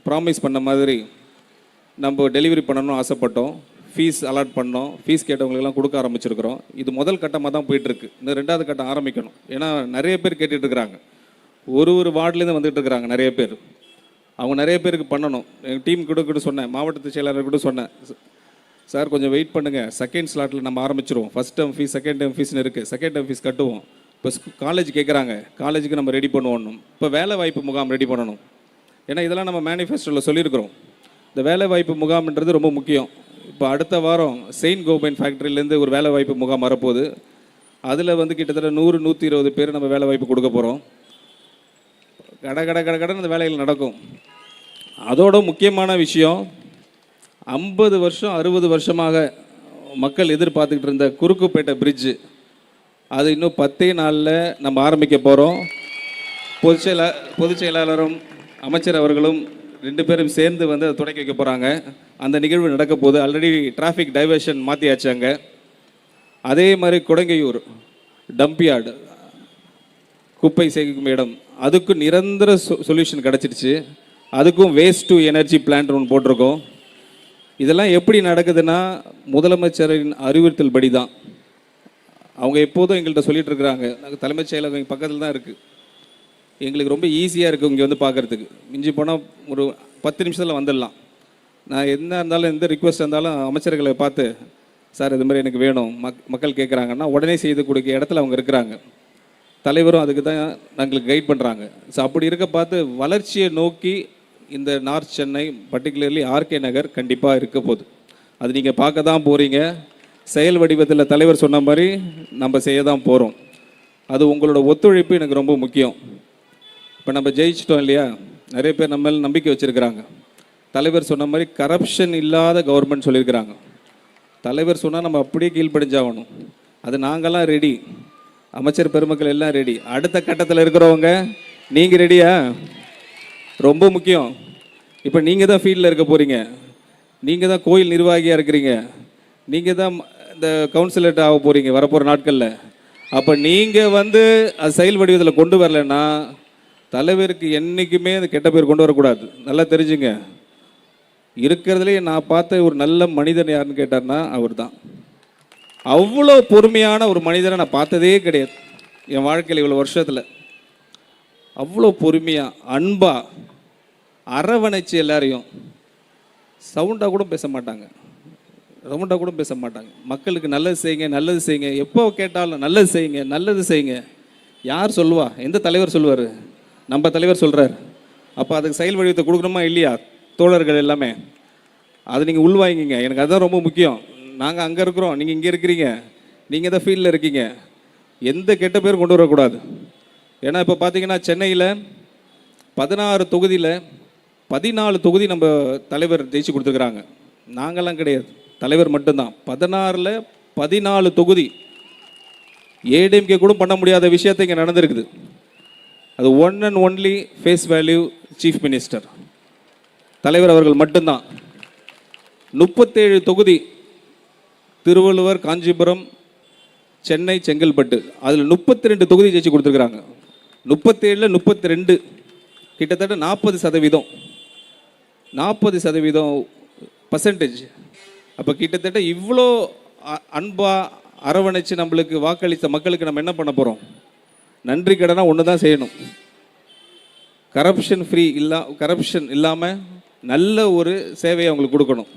ப்ராமிஸ் பண்ண மாதிரி நம்ம டெலிவரி பண்ணணும்னு ஆசைப்பட்டோம். ஃபீஸ் அலாட் பண்ணோம். ஃபீஸ் கேட்டவங்களுக்கெல்லாம் கொடுக்க ஆரம்பிச்சிருக்கிறோம். இது முதல் கட்டமாக தான் போயிட்டுருக்கு. இந்த 2வது கட்டம் ஆரம்பிக்கணும். ஏன்னா நிறைய பேர் கேட்டுட்ருக்குறாங்க. ஒரு வார்டுலேருந்து வந்துட்டு இருக்கிறாங்க நிறைய பேர். அவங்க நிறைய பேருக்கு பண்ணணும். எங்கள் டீம் கூட சொன்னேன், மாவட்ட செயலாளர் கூட சொன்னேன், சார் கொஞ்சம் வெயிட் பண்ணுங்கள், செகண்ட் ஸ்லாட்டில் நம்ம ஆரம்பிச்சிருவோம். First term fees second term ஃபீஸ்னு இருக்குது, செகண்ட் டேர்ம் ஃபீஸ் கட்டுவோம். இப்போ காலேஜ் கேட்குறாங்க, காலேஜுக்கு நம்ம ரெடி பண்ணுவோம். இப்போ வேலை வாய்ப்பு முகாம் ரெடி பண்ணணும். ஏன்னா இதெல்லாம் நம்ம மேனிஃபெஸ்டோவில் சொல்லியிருக்கிறோம். இந்த வேலை வாய்ப்பு முகாம்ன்றது ரொம்ப முக்கியம். இப்போ அடுத்த வாரம் செயின்ட் கோபைன் ஃபேக்ட்ரியிலேருந்து ஒரு வேலை வாய்ப்பு முகாம் வரப்போகுது. அதில் வந்து கிட்டத்தட்ட 100-120 பேர் நம்ம வேலை வாய்ப்பு கொடுக்க போகிறோம். கடன் அந்த வேலைகள் நடக்கும். அதோட முக்கியமான விஷயம், 50 வருஷம் 60 வருஷமாக மக்கள் எதிர்பார்த்துக்கிட்டு இருந்த குறுக்குப்பேட்டை பிரிட்ஜு, அது இன்னும் 10 நாளில் நம்ம ஆரம்பிக்க போகிறோம். பொதுச் செயலாளரும் அமைச்சர் அவர்களும் 2 பேரும் சேர்ந்து வந்து அதை தொடக்கி வைக்க போகிறாங்க. அந்த நிகழ்வு நடக்க போது. ஆல்ரெடி டிராஃபிக் டைவர்ஷன் மாற்றியாச்சாங்க. அதே மாதிரி கொடங்கையூர் டம்பியார்டு குப்பை சேகரிக்கும் இடம், அதுக்கும் நிரந்தர சொல்யூஷன் கிடச்சிடுச்சு. அதுக்கும் வேஸ்ட் டு எனர்ஜி பிளான்ட் ஒன்று போட்டிருக்கோம். இதெல்லாம் எப்படி நடக்குதுன்னா முதலமைச்சரின் அறிவுறுத்தல் படி தான். அவங்க எப்போதும் எங்கள்கிட்ட சொல்லிட்டு இருக்கிறாங்க, நாங்கள் தலைமைச் செயலகம் எங்கள் பக்கத்தில் தான் இருக்குது, எங்களுக்கு ரொம்ப ஈஸியாக இருக்குது இங்கே வந்து பார்க்குறதுக்கு. மிஞ்சி போனால் ஒரு 10 நிமிஷத்தில் வந்துடலாம். நான் என்ன இருந்தாலும் எந்த ரிக்வெஸ்ட் இருந்தாலும் அமைச்சர்களை பார்த்து, சார் இது மாதிரி எனக்கு வேணும், மக்கள் கேட்குறாங்கன்னா உடனே செய்து கொடுக்க இடத்துல அவங்க இருக்கிறாங்க. தலைவரும் அதுக்கு தான் எங்களுக்கு கைட் பண்ணுறாங்க. ஸோ அப்படி இருக்க பார்த்து வளர்ச்சியை நோக்கி இந்த நார்த் சென்னை பர்டிகுலர்லி ஆர்கே நகர் கண்டிப்பாக இருக்க போகுது. அது நீங்கள் பார்க்க தான் போகிறீங்க. செயல் வடிவத்தில் தலைவர் சொன்ன மாதிரி நம்ம செய்ய தான் போகிறோம். அது உங்களோட ஒத்துழைப்பு எனக்கு ரொம்ப முக்கியம். இப்போ நம்ம ஜெயிச்சிட்டோம் இல்லையா, நிறைய பேர் நம்ம மேலே நம்பிக்கை வச்சுருக்கிறாங்க. தலைவர் சொன்ன மாதிரி கரப்ஷன் இல்லாத கவர்மெண்ட் சொல்லியிருக்கிறாங்க. தலைவர் சொன்னால் நம்ம அப்படியே கீழ்ப்படிஞ்சாகணும். அது நாங்கள்லாம் ரெடி, அமைச்சர் பெருமக்கள் எல்லாம் ரெடி. அடுத்த கட்டத்தில் இருக்கிறவங்க நீங்கள் ரெடியா? ரொம்ப முக்கியம். இப்போ நீங்கள் தான் ஃபீல்டில் இருக்க போகிறீங்க, நீங்கள் தான் கோயில் நிர்வாகியாக இருக்கிறீங்க, நீங்கள் தான் இந்த கவுன்சிலர்கிட்ட ஆக போகிறீங்க வரப்போகிற நாட்களில். அப்போ நீங்கள் வந்து அது செயல் வடிவத்தில் கொண்டு வரலைன்னா தலைவருக்கு என்றைக்குமே அந்த கெட்ட பேர் கொண்டு வரக்கூடாது. நல்லா தெரிஞ்சுங்க. இருக்கிறதுலே நான் பார்த்த ஒரு நல்ல மனிதன் யாருன்னு கேட்டார்னா அவர் தான். அவ்வளோ பொறுமையான ஒரு மனிதனை நான் பார்த்ததே கிடையாது என் வாழ்க்கையில் இவ்வளோ வருஷத்தில். அவ்வளோ பொறுமையாக அன்பாக அரவணைச்சு எல்லாரையும். சவுண்டாக கூட பேச மாட்டாங்க, சவுண்டாக கூட பேச மாட்டாங்க. மக்களுக்கு நல்லது செய்யுங்க, நல்லது செய்யுங்க, எப்போ கேட்டாலும் நல்லது செய்யுங்க, நல்லது செய்யுங்க. யார் சொல்லுவா? எந்த தலைவர் சொல்லுவார்? நம்ம தலைவர் சொல்கிறார். அப்போ அதுக்கு செயல் வடிவத்தை கொடுக்கணுமா இல்லையா? தோழர்கள் எல்லாமே அதை நீங்கள் உள்வாங்கிங்க. எனக்கு அதுதான் ரொம்ப முக்கியம். நாங்கள் அங்கே இருக்கிறோம், நீங்கள் இங்கே இருக்கிறீங்க, நீங்கள் தான் ஃபீல்டில் இருக்கீங்க. எந்த கெட்ட பேரும் கொண்டு வரக்கூடாது. ஏன்னா இப்போ பார்த்தீங்கன்னா சென்னையில் 16 தொகுதியில் 14 தொகுதி நம்ம தலைவர் ஜெயிச்சு கொடுத்துருக்குறாங்க. நாங்கள்லாம் கிடையாது, தலைவர் மட்டும்தான். 16ல் 14 தொகுதி. ஏடிஎம்கே கூட பண்ண முடியாத விஷயத்தை இங்கே நடந்திருக்குது. அது one and only face value chief minister தலைவர் அவர்கள் மட்டும்தான். 37 தொகுதி திருவள்ளுவர், காஞ்சிபுரம், சென்னை, செங்கல்பட்டு, அதில் 32 தொகுதி ஜெயிச்சு கொடுத்துருக்குறாங்க. 37ல் 32, கிட்டத்தட்ட 40%. 40% அப்போ கிட்டத்தட்ட இவ்வளோ அன்பா அரவணைச்சு நம்மளுக்கு வாக்களித்த மக்களுக்கு நம்ம என்ன பண்ண போகிறோம்? நன்றி கடனாக ஒன்று தான் செய்யணும். கரப்ஷன் இல்லாமல் நல்ல ஒரு சேவையை அவங்களுக்கு கொடுக்கணும்.